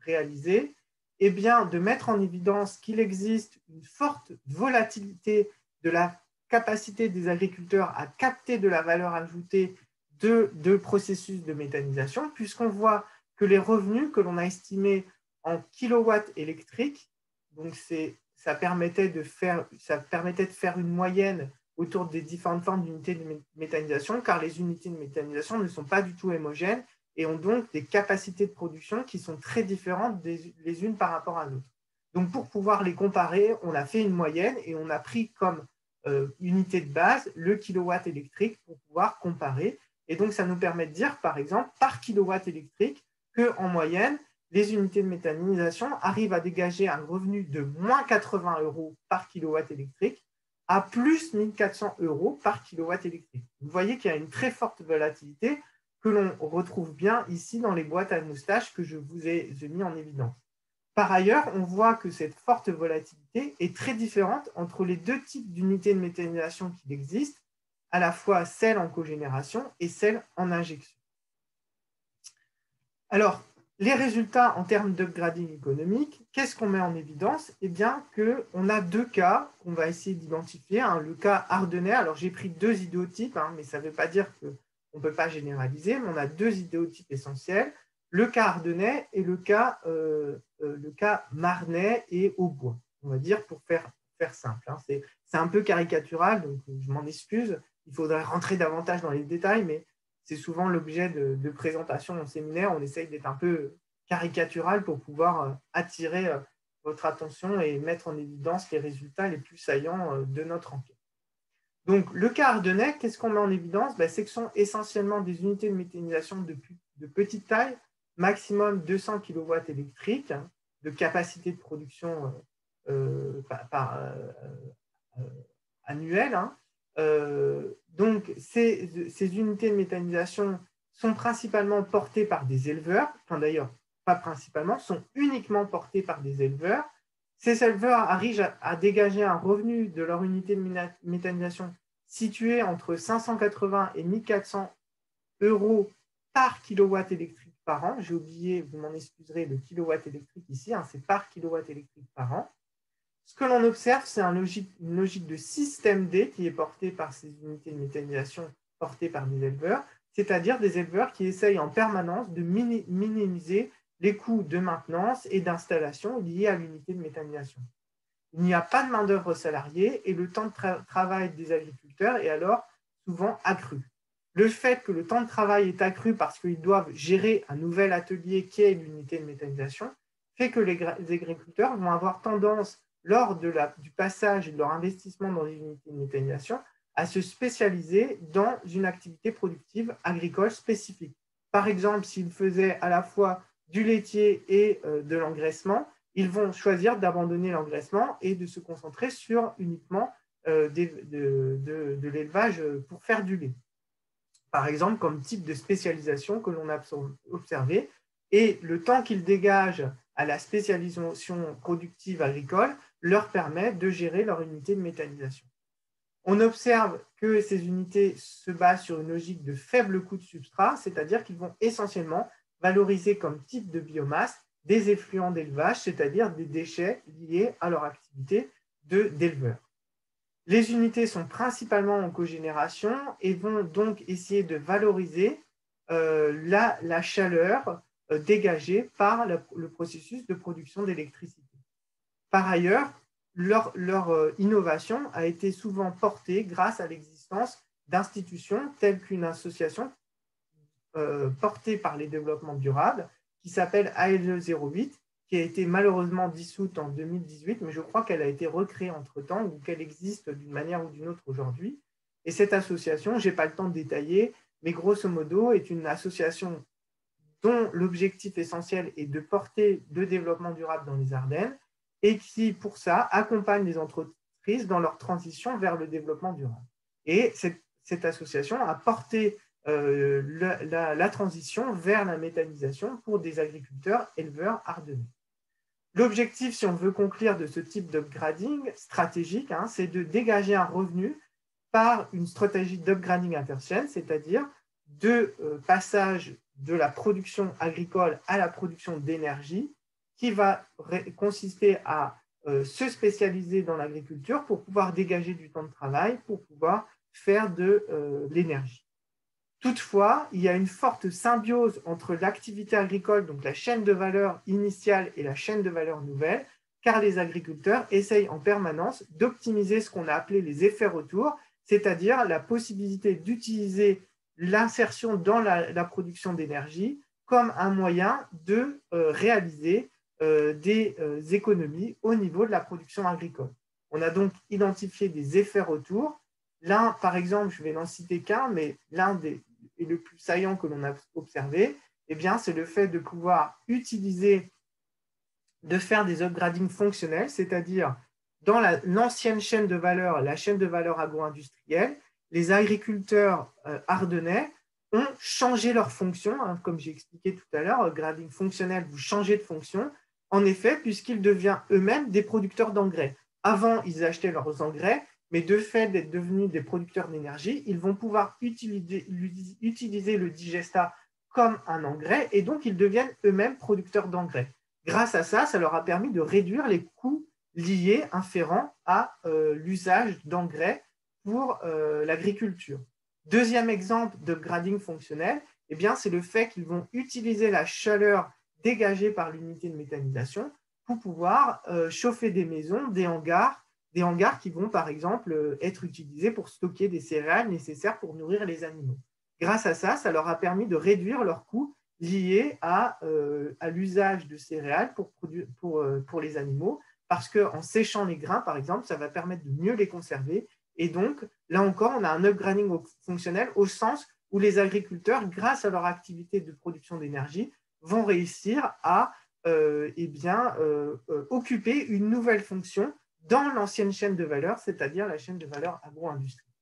réalisées, eh bien, de mettre en évidence qu'il existe une forte volatilité de la capacité des agriculteurs à capter de la valeur ajoutée de processus de méthanisation, puisqu'on voit que les revenus que l'on a estimés en kilowatts électriques, donc ça permettait de faire une moyenne autour des différentes formes d'unités de méthanisation, car les unités de méthanisation ne sont pas du tout homogènes et ont donc des capacités de production qui sont très différentes les unes par rapport à l'autre. Donc, pour pouvoir les comparer, on a fait une moyenne et on a pris comme unité de base le kilowatt électrique pour pouvoir comparer. Et donc, ça nous permet de dire, par exemple, par kilowatt électrique, qu'en moyenne, les unités de méthanisation arrivent à dégager un revenu de moins 80 € par kilowatt électrique à plus 1400 € par kilowatt électrique. Vous voyez qu'il y a une très forte volatilité que l'on retrouve bien ici dans les boîtes à moustaches que je vous ai mis en évidence. Par ailleurs, on voit que cette forte volatilité est très différente entre les deux types d'unités de méthanisation qui existent, à la fois celle en cogénération et celle en injection. Alors, les résultats en termes d'upgrading économique, qu'est-ce qu'on met en évidence? Eh bien, qu'on a deux cas qu'on va essayer d'identifier. Le cas ardennais, alors j'ai pris deux idéotypes, mais ça ne veut pas dire qu'on ne peut pas généraliser, mais on a deux idéotypes essentiels, le cas ardennais et le cas marnais et hautbois, on va dire pour faire simple. C'est un peu caricatural, donc je m'en excuse, il faudrait rentrer davantage dans les détails, mais c'est souvent l'objet de présentations en séminaire. On essaye d'être un peu caricatural pour pouvoir attirer votre attention et mettre en évidence les résultats les plus saillants de notre enquête. Donc, le cas ardennais, qu'est-ce qu'on met en évidence? C'est que ce sont essentiellement des unités de méthanisation de petite taille, maximum 200 kW électriques de capacité de production annuelle. Donc, ces unités de méthanisation sont principalement portées par des éleveurs, enfin d'ailleurs, pas principalement, sont uniquement portées par des éleveurs. Ces éleveurs arrivent à dégager un revenu de leur unité de méthanisation situé entre 580 et 1400 € par kilowatt électrique par an. J'ai oublié, vous m'en excuserez, le kilowatt électrique ici, c'est par kilowatt électrique par an. Ce que l'on observe, c'est une logique de système D qui est portée par ces unités de méthanisation portées par des éleveurs, c'est-à-dire des éleveurs qui essayent en permanence de minimiser les coûts de maintenance et d'installation liés à l'unité de méthanisation. Il n'y a pas de main-d'œuvre salariée et le temps de travail des agriculteurs est alors souvent accru. Le fait que le temps de travail est accru parce qu'ils doivent gérer un nouvel atelier qui est l'unité de méthanisation fait que les agriculteurs vont avoir tendance, lors du passage et de leur investissement dans les unités de méthanisation, à se spécialiser dans une activité productive agricole spécifique. Par exemple, s'ils faisaient à la fois du laitier et de l'engraissement, ils vont choisir d'abandonner l'engraissement et de se concentrer sur uniquement de l'élevage pour faire du lait. Par exemple, comme type de spécialisation que l'on a observé, et le temps qu'ils dégagent à la spécialisation productive agricole leur permet de gérer leur unité de méthanisation. On observe que ces unités se basent sur une logique de faible coût de substrat, c'est-à-dire qu'ils vont essentiellement valoriser comme type de biomasse des effluents d'élevage, c'est-à-dire des déchets liés à leur activité d'éleveur. Les unités sont principalement en cogénération et vont donc essayer de valoriser la chaleur dégagés par le processus de production d'électricité. Par ailleurs, leur innovation a été souvent portée grâce à l'existence d'institutions telles qu'une association portée par les développements durables qui s'appelle ALE 08, qui a été malheureusement dissoute en 2018, mais je crois qu'elle a été recréée entre-temps ou qu'elle existe d'une manière ou d'une autre aujourd'hui. Et cette association, je n'ai pas le temps de détailler, mais grosso modo, est une association dont l'objectif essentiel est de porter le développement durable dans les Ardennes et qui, pour ça, accompagne les entreprises dans leur transition vers le développement durable. Et cette association a porté la transition vers la méthanisation pour des agriculteurs éleveurs ardennais. L'objectif, si on veut conclure de ce type d'upgrading stratégique, c'est de dégager un revenu par une stratégie d'upgrading interchain, c'est-à-dire de passage de la production agricole à la production d'énergie, qui va consister à se spécialiser dans l'agriculture pour pouvoir dégager du temps de travail, pour pouvoir faire de l'énergie. Toutefois, il y a une forte symbiose entre l'activité agricole, donc la chaîne de valeur initiale, et la chaîne de valeur nouvelle, car les agriculteurs essayent en permanence d'optimiser ce qu'on a appelé les effets retours, c'est-à-dire la possibilité d'utiliser l'insertion dans la production d'énergie comme un moyen de réaliser des économies au niveau de la production agricole. On a donc identifié des effets retours. L'un, par exemple, je vais n'en citer qu'un, mais l'un et le plus saillant que l'on a observé, c'est le fait de pouvoir utiliser, de faire des upgradings fonctionnels, c'est-à-dire dans l'ancienne chaîne de valeur, la chaîne de valeur agro-industrielle, les agriculteurs ardennais ont changé leur fonction, comme j'ai expliqué tout à l'heure, upgrading fonctionnel, vous changez de fonction, en effet, puisqu'ils deviennent eux-mêmes des producteurs d'engrais. Avant, ils achetaient leurs engrais, mais de fait d'être devenus des producteurs d'énergie, ils vont pouvoir utiliser le digestat comme un engrais et donc ils deviennent eux-mêmes producteurs d'engrais. Grâce à ça, ça leur a permis de réduire les coûts liés, inférents à l'usage d'engrais pour l'agriculture. Deuxième exemple d'upgrading fonctionnel, c'est le fait qu'ils vont utiliser la chaleur dégagée par l'unité de méthanisation pour pouvoir chauffer des maisons, des hangars qui vont, par exemple, être utilisés pour stocker des céréales nécessaires pour nourrir les animaux. Grâce à ça, ça leur a permis de réduire leurs coûts liés à l'usage de céréales pour les animaux, parce qu'en séchant les grains, par exemple, ça va permettre de mieux les conserver. Et donc, là encore, on a un upgrading fonctionnel au sens où les agriculteurs, grâce à leur activité de production d'énergie, vont réussir à occuper une nouvelle fonction dans l'ancienne chaîne de valeur, c'est-à-dire la chaîne de valeur agro-industrielle.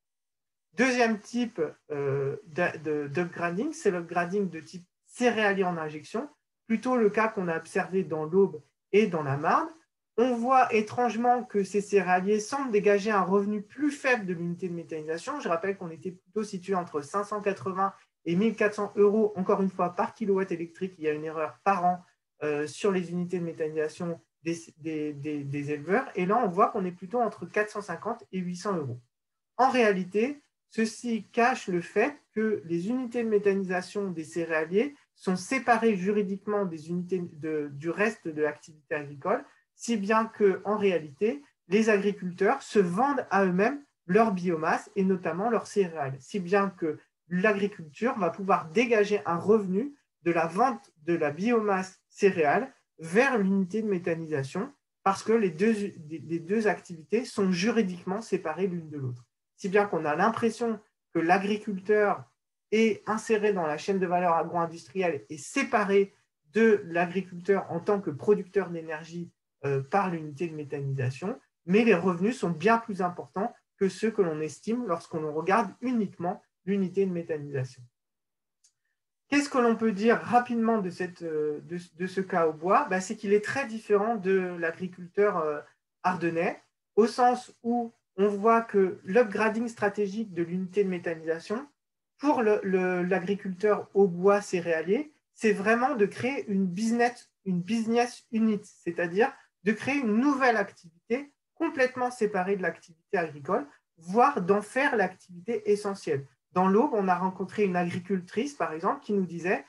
Deuxième type d'upgrading, c'est l'upgrading de type céréalier en injection, plutôt le cas qu'on a observé dans l'Aube et dans la Marne. On voit étrangement que ces céréaliers semblent dégager un revenu plus faible de l'unité de méthanisation. Je rappelle qu'on était plutôt situé entre 580 et 1400 euros, encore une fois, par kilowatt électrique. Il y a une erreur par an sur les unités de méthanisation des éleveurs. Et là, on voit qu'on est plutôt entre 450 et 800 euros. En réalité, ceci cache le fait que les unités de méthanisation des céréaliers sont séparées juridiquement des unités du reste de l'activité agricole, si bien qu'en réalité, les agriculteurs se vendent à eux-mêmes leur biomasse et notamment leurs céréales, si bien que l'agriculture va pouvoir dégager un revenu de la vente de la biomasse céréale vers l'unité de méthanisation parce que les deux activités sont juridiquement séparées l'une de l'autre. Si bien qu'on a l'impression que l'agriculteur est inséré dans la chaîne de valeur agro-industrielle et séparé de l'agriculteur en tant que producteur d'énergie par l'unité de méthanisation, mais les revenus sont bien plus importants que ceux que l'on estime lorsqu'on regarde uniquement l'unité de méthanisation. Qu'est-ce que l'on peut dire rapidement de ce cas au bois? C'est qu'il est très différent de l'agriculteur ardennais, au sens où on voit que l'upgrading stratégique de l'unité de méthanisation pour l'agriculteur au bois céréalier, c'est vraiment de créer une business unit, c'est-à-dire de créer une nouvelle activité complètement séparée de l'activité agricole, voire d'en faire l'activité essentielle. Dans l'Aube, on a rencontré une agricultrice, par exemple, qui nous disait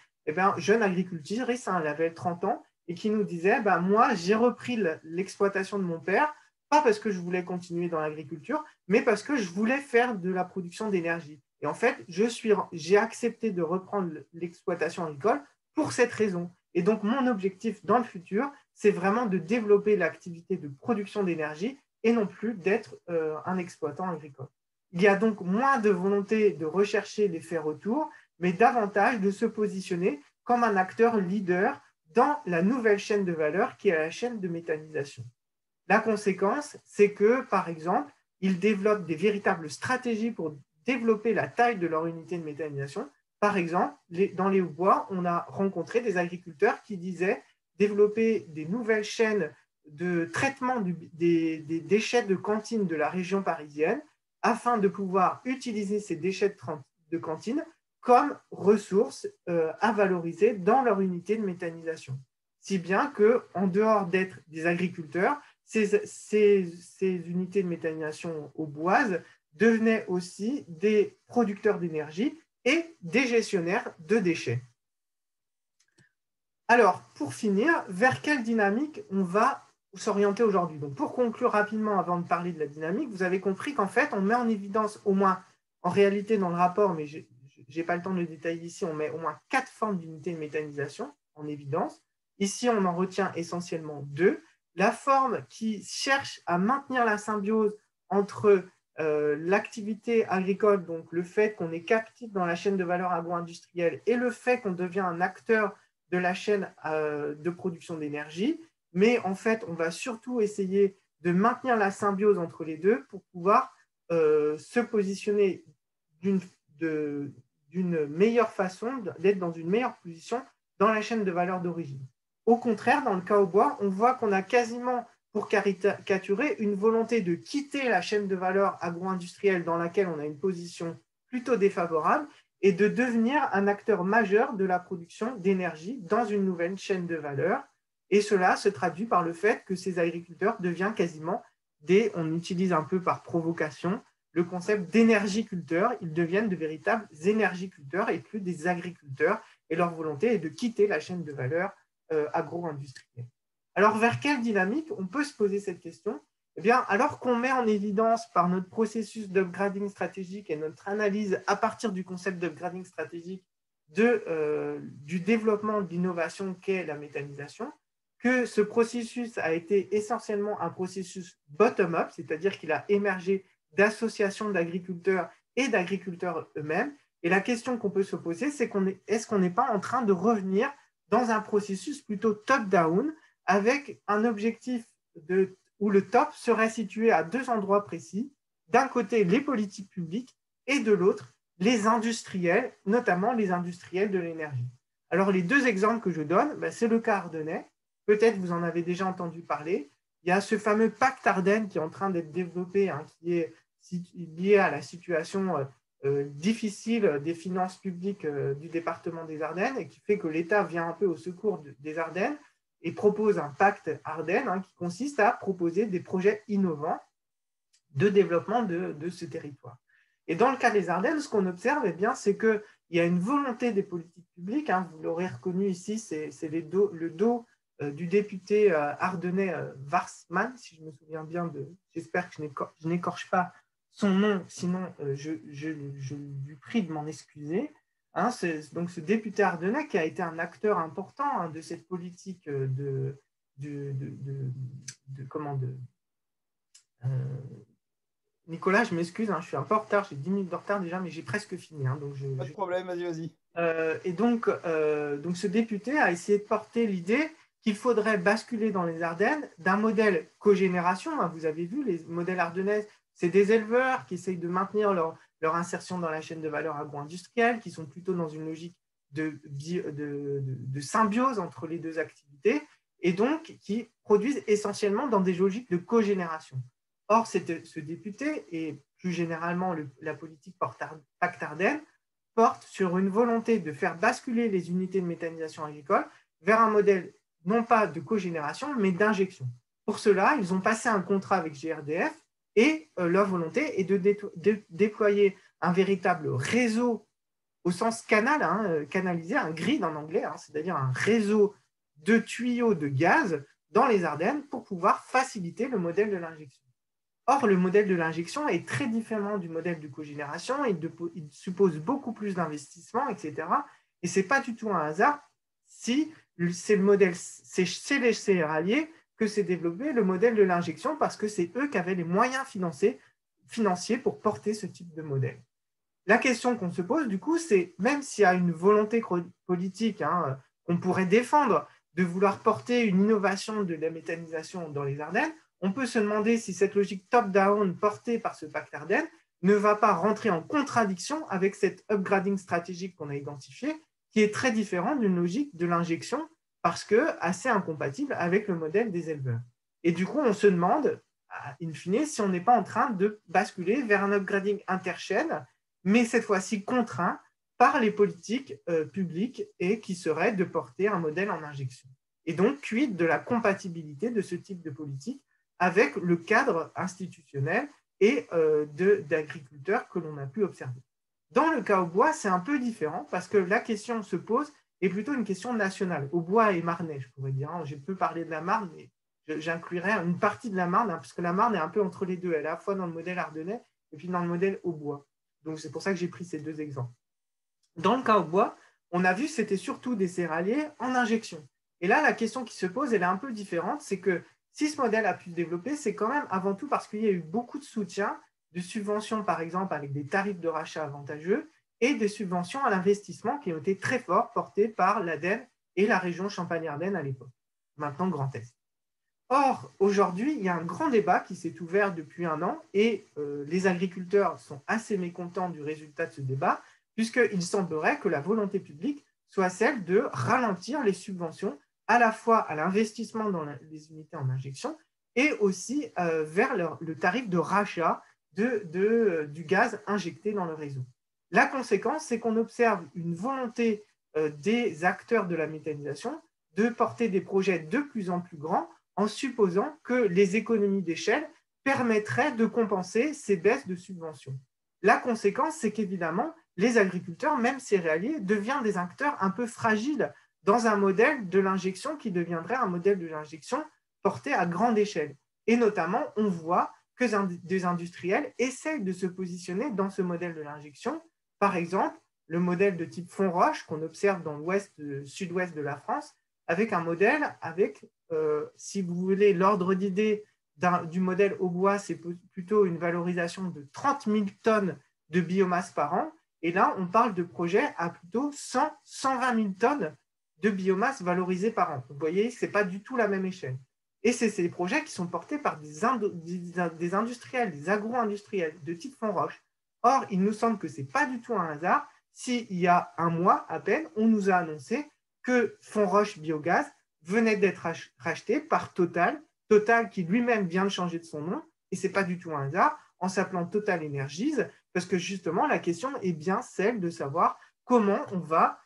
jeune agricultrice, elle avait 30 ans, et qui nous disait, moi, j'ai repris l'exploitation de mon père, pas parce que je voulais continuer dans l'agriculture, mais parce que je voulais faire de la production d'énergie. Et en fait, j'ai accepté de reprendre l'exploitation agricole pour cette raison. Et donc, mon objectif dans le futur, c'est vraiment de développer l'activité de production d'énergie et non plus d'être un exploitant agricole. Il y a donc moins de volonté de rechercher l'effet retour, mais davantage de se positionner comme un acteur leader dans la nouvelle chaîne de valeur qui est la chaîne de méthanisation. La conséquence, c'est que, par exemple, ils développent des véritables stratégies pour développer la taille de leur unité de méthanisation. Par exemple, dans les Hauts-Bois, on a rencontré des agriculteurs qui disaient développer des nouvelles chaînes de traitement des déchets de cantine de la région parisienne afin de pouvoir utiliser ces déchets de cantine comme ressources à valoriser dans leur unité de méthanisation. Si bien qu'en dehors d'être des agriculteurs, ces unités de méthanisation aux boises devenaient aussi des producteurs d'énergie et des gestionnaires de déchets. Alors, pour finir, vers quelle dynamique on va s'orienter aujourd'hui? Donc, pour conclure rapidement, avant de parler de la dynamique, vous avez compris qu'en fait, on met en évidence au moins, en réalité dans le rapport, mais je n'ai pas le temps de le détailler ici, on met au moins 4 formes d'unités de méthanisation en évidence. Ici, on en retient essentiellement 2. La forme qui cherche à maintenir la symbiose entre l'activité agricole, donc le fait qu'on est captif dans la chaîne de valeur agro-industrielle et le fait qu'on devient un acteur de la chaîne de production d'énergie. Mais en fait, on va surtout essayer de maintenir la symbiose entre les deux pour pouvoir se positionner d'une meilleure façon, d'être dans une meilleure position dans la chaîne de valeur d'origine. Au contraire, dans le cas au bois, on voit qu'on a quasiment, pour caricaturer, une volonté de quitter la chaîne de valeur agro-industrielle dans laquelle on a une position plutôt défavorable et de devenir un acteur majeur de la production d'énergie dans une nouvelle chaîne de valeur. Et cela se traduit par le fait que ces agriculteurs deviennent quasiment on utilise un peu par provocation le concept d'énergiculteurs, ils deviennent de véritables énergiculteurs et plus des agriculteurs, et leur volonté est de quitter la chaîne de valeur agro-industrielle. Alors, vers quelle dynamique on peut se poser cette question? Eh bien, alors qu'on met en évidence par notre processus d'upgrading stratégique et notre analyse à partir du concept d'upgrading stratégique du développement de l'innovation qu'est la méthanisation, que ce processus a été essentiellement un processus bottom-up, c'est-à-dire qu'il a émergé d'associations d'agriculteurs et d'agriculteurs eux-mêmes. Et la question qu'on peut se poser, c'est est-ce qu'on n'est pas en train de revenir dans un processus plutôt top-down avec un objectif où le top serait situé à 2 endroits précis. D'un côté, les politiques publiques et de l'autre, les industriels, notamment les industriels de l'énergie. Alors, les 2 exemples que je donne, c'est le cas ardennais. Peut-être vous en avez déjà entendu parler. Il y a ce fameux pacte Ardennes qui est en train d'être développé, qui est lié à la situation difficile des finances publiques du département des Ardennes et qui fait que l'État vient un peu au secours des Ardennes et propose un pacte Ardennes qui consiste à proposer des projets innovants de développement de ce territoire. Et dans le cas des Ardennes, ce qu'on observe, c'est qu'il y a une volonté des politiques publiques, vous l'aurez reconnu ici, c'est le dos du député ardennais Warsmann, si je me souviens bien, j'espère que je n'écorche pas son nom, sinon je lui prie de m'en excuser. Donc ce député ardennais qui a été un acteur important de cette politique Nicolas, je m'excuse, je suis un peu en retard, j'ai 10 minutes de retard déjà, mais j'ai presque fini. Pas de problème, vas-y. Et donc, ce député a essayé de porter l'idée qu'il faudrait basculer dans les Ardennes d'un modèle cogénération. Vous avez vu, les modèles ardennais, c'est des éleveurs qui essayent de maintenir leur insertion dans la chaîne de valeur agro-industrielle, qui sont plutôt dans une logique de symbiose entre les 2 activités, et donc qui produisent essentiellement dans des logiques de cogénération. Or, ce député, et plus généralement la politique Pacte Ardennes, porte sur une volonté de faire basculer les unités de méthanisation agricole vers un modèle non pas de cogénération, mais d'injection. Pour cela, ils ont passé un contrat avec GRDF et leur volonté est de déployer un véritable réseau au sens canal, canalisé, un grid en anglais, c'est-à-dire un réseau de tuyaux de gaz dans les Ardennes pour pouvoir faciliter le modèle de l'injection. Or, le modèle de l'injection est très différent du modèle de cogénération, il suppose beaucoup plus d'investissement, etc. Et ce n'est pas du tout un hasard si c'est chez les céréaliers que s'est développé le modèle de l'injection, parce que c'est eux qui avaient les moyens financiers pour porter ce type de modèle. La question qu'on se pose, du coup, c'est même s'il y a une volonté politique qu'on pourrait défendre de vouloir porter une innovation de la méthanisation dans les Ardennes, on peut se demander si cette logique top-down portée par ce pacte Ardennes ne va pas rentrer en contradiction avec cette upgrading stratégique qu'on a identifiée, qui est très différente d'une logique de l'injection, parce que assez incompatible avec le modèle des éleveurs. Et du coup, on se demande, in fine, si on n'est pas en train de basculer vers un upgrading interchaîne, mais cette fois-ci contraint par les politiques publiques et qui serait de porter un modèle en injection. Et donc, quid de la compatibilité de ce type de politique avec le cadre institutionnel et d'agriculteurs que l'on a pu observer. Dans le cas au bois, c'est un peu différent parce que la question se pose est plutôt une question nationale. Au bois et marnais, je pourrais dire. Je peux parler de la Marne, mais j'inclurais une partie de la Marne, parce que la Marne est un peu entre les deux. Elle est à la fois dans le modèle ardennais et puis dans le modèle au bois. Donc, c'est pour ça que j'ai pris ces deux exemples. Dans le cas au bois, on a vu que c'était surtout des céréaliers en injection. Et là, la question qui se pose, elle est un peu différente. C'est que si ce modèle a pu se développer, c'est quand même avant tout parce qu'il y a eu beaucoup de soutien, de subventions, par exemple, avec des tarifs de rachat avantageux et des subventions à l'investissement qui ont été très forts, portées par l'Ademe et la région Champagne-Ardenne à l'époque, maintenant Grand Est. Or, aujourd'hui, il y a un grand débat qui s'est ouvert depuis un an et les agriculteurs sont assez mécontents du résultat de ce débat, puisqu'il semblerait que la volonté publique soit celle de ralentir les subventions à la fois à l'investissement dans les unités en injection et aussi vers le tarif de rachat du gaz injecté dans le réseau. La conséquence, c'est qu'on observe une volonté des acteurs de la méthanisation de porter des projets de plus en plus grands en supposant que les économies d'échelle permettraient de compenser ces baisses de subventions. La conséquence, c'est qu'évidemment, les agriculteurs, même céréaliers, deviennent des acteurs un peu fragiles dans un modèle de l'injection qui deviendrait un modèle de l'injection porté à grande échelle. Et notamment, on voit que des industriels essayent de se positionner dans ce modèle de l'injection. Par exemple, le modèle de type Fonroche qu'on observe dans l'ouest, sud-ouest de la France, avec un modèle avec, si vous voulez, l'ordre d'idée du modèle au bois, c'est plutôt une valorisation de 30 000 tonnes de biomasse par an. Et là, on parle de projets à plutôt 120 000 tonnes de biomasse valorisée par an. Vous voyez, ce n'est pas du tout la même échelle. Et c'est ces projets qui sont portés par des industriels, des agro-industriels de type Fonroche. Or, il nous semble que ce n'est pas du tout un hasard s'il y a un mois à peine, on nous a annoncé que Fonroche Biogaz venait d'être racheté par Total, Total qui lui-même vient de changer de son nom, et ce n'est pas du tout un hasard, en s'appelant Total Energies, parce que justement, la question est bien celle de savoir comment on va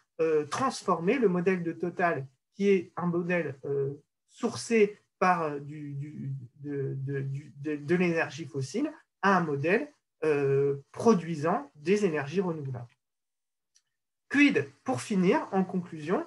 transformer le modèle de Total, qui est un modèle sourcé par de l'énergie fossile, à un modèle produisant des énergies renouvelables. Quid, pour finir, en conclusion,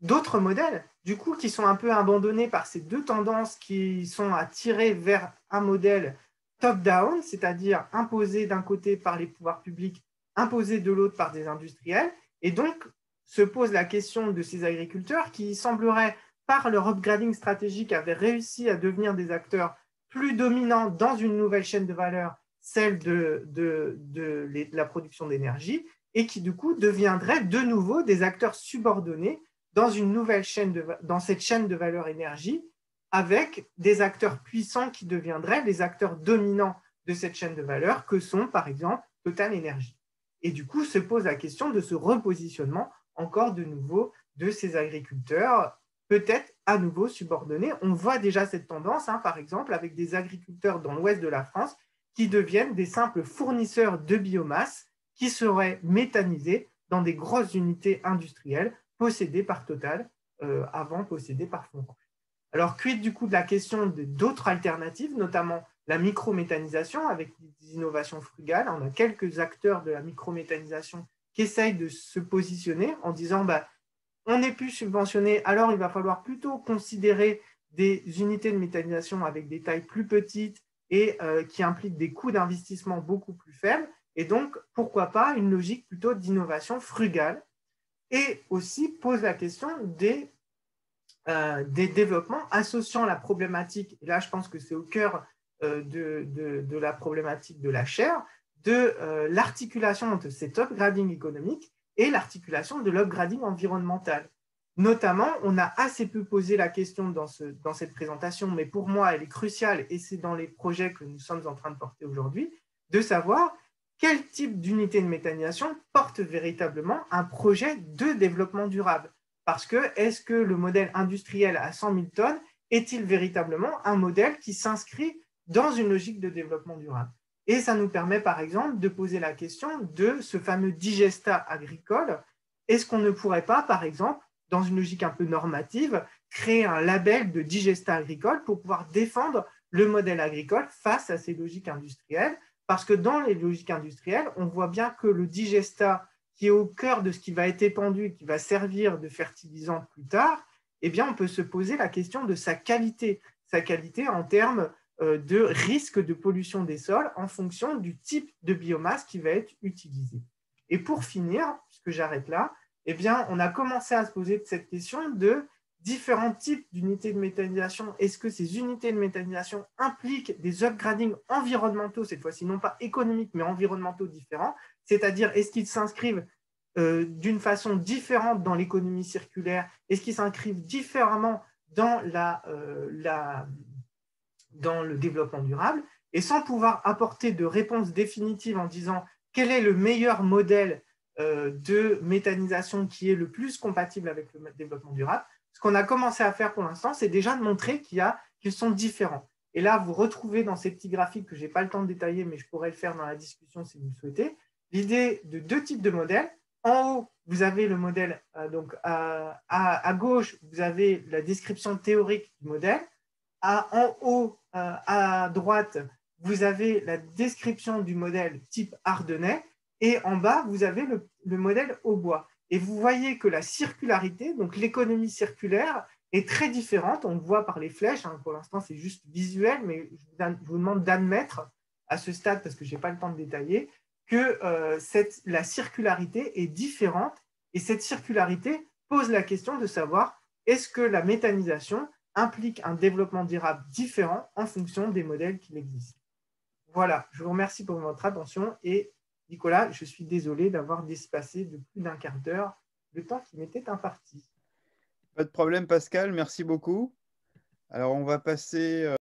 d'autres modèles, du coup, qui sont un peu abandonnés par ces deux tendances qui sont à tirer vers un modèle top-down, c'est-à-dire imposé d'un côté par les pouvoirs publics, imposé de l'autre par des industriels, et donc se pose la question de ces agriculteurs qui semblerait, par leur upgrading stratégique, avaient réussi à devenir des acteurs plus dominants dans une nouvelle chaîne de valeur, celle de la production d'énergie, et qui du coup deviendraient de nouveau des acteurs subordonnés dans une nouvelle chaîne dans cette chaîne de valeur énergie, avec des acteurs puissants qui deviendraient les acteurs dominants de cette chaîne de valeur, que sont par exemple Total Energy. Et du coup se pose la question de ce repositionnement encore de nouveau de ces agriculteurs, peut-être à nouveau subordonnés. On voit déjà cette tendance, par exemple, avec des agriculteurs dans l'ouest de la France qui deviennent des simples fournisseurs de biomasse qui seraient méthanisés dans des grosses unités industrielles possédées par Total, avant possédées par Fonroche. Alors, quid du coup de la question d'autres alternatives, notamment la microméthanisation avec des innovations frugales. On a quelques acteurs de la microméthanisation qui essayent de se positionner en disant on n'est plus subventionné, alors il va falloir plutôt considérer des unités de méthanisation avec des tailles plus petites et qui impliquent des coûts d'investissement beaucoup plus faibles. Et donc, pourquoi pas une logique plutôt d'innovation frugale, et aussi pose la question des développements associant la problématique, et là je pense que c'est au cœur de la problématique de la chaire, de l'articulation entre cet upgrading économique et l'articulation de l'upgrading environnemental. Notamment, on a assez peu posé la question dans cette présentation, mais pour moi, elle est cruciale, et c'est dans les projets que nous sommes en train de porter aujourd'hui, de savoir quel type d'unité de méthanisation porte véritablement un projet de développement durable. Parce que est-ce que le modèle industriel à 100 000 tonnes est-il véritablement un modèle qui s'inscrit dans une logique de développement durable? Et ça nous permet, par exemple, de poser la question de ce fameux digestat agricole. Est-ce qu'on ne pourrait pas, par exemple, dans une logique un peu normative, créer un label de digestat agricole pour pouvoir défendre le modèle agricole face à ces logiques industrielles? Parce que dans les logiques industrielles, on voit bien que le digestat, qui est au cœur de ce qui va être épandu et qui va servir de fertilisant plus tard, eh bien, on peut se poser la question de sa qualité en termes de risque de pollution des sols en fonction du type de biomasse qui va être utilisé. Et pour finir, puisque j'arrête là, eh bien, on a commencé à se poser cette question de différents types d'unités de méthanisation. Est-ce que ces unités de méthanisation impliquent des upgradings environnementaux, cette fois-ci non pas économiques, mais environnementaux différents? C'est-à-dire, est-ce qu'ils s'inscrivent d'une façon différente dans l'économie circulaire? Est-ce qu'ils s'inscrivent différemment dans le développement durable? Et sans pouvoir apporter de réponse définitive en disant quel est le meilleur modèle de méthanisation qui est le plus compatible avec le développement durable, ce qu'on a commencé à faire pour l'instant, c'est déjà de montrer qu'ils sont différents. Et là, vous retrouvez dans ces petits graphiques que je n'ai pas le temps de détailler, mais je pourrais le faire dans la discussion si vous le souhaitez, l'idée de deux types de modèles. En haut, vous avez le modèle, donc à gauche, vous avez la description théorique du modèle. En haut, à droite, vous avez la description du modèle type ardennais. Et en bas, vous avez le modèle au bois. Et vous voyez que la circularité, donc l'économie circulaire, est très différente. On le voit par les flèches. Pour l'instant, c'est juste visuel, mais je vous demande d'admettre à ce stade, parce que je n'ai pas le temps de détailler, que la circularité est différente. Et cette circularité pose la question de savoir est-ce que la méthanisation implique un développement durable différent en fonction des modèles qui existent. Voilà, je vous remercie pour votre attention et Nicolas, je suis désolé d'avoir dépassé de plus d'un quart d'heure le temps qui m'était imparti. Pas de problème, Pascal, merci beaucoup. Alors, on va passer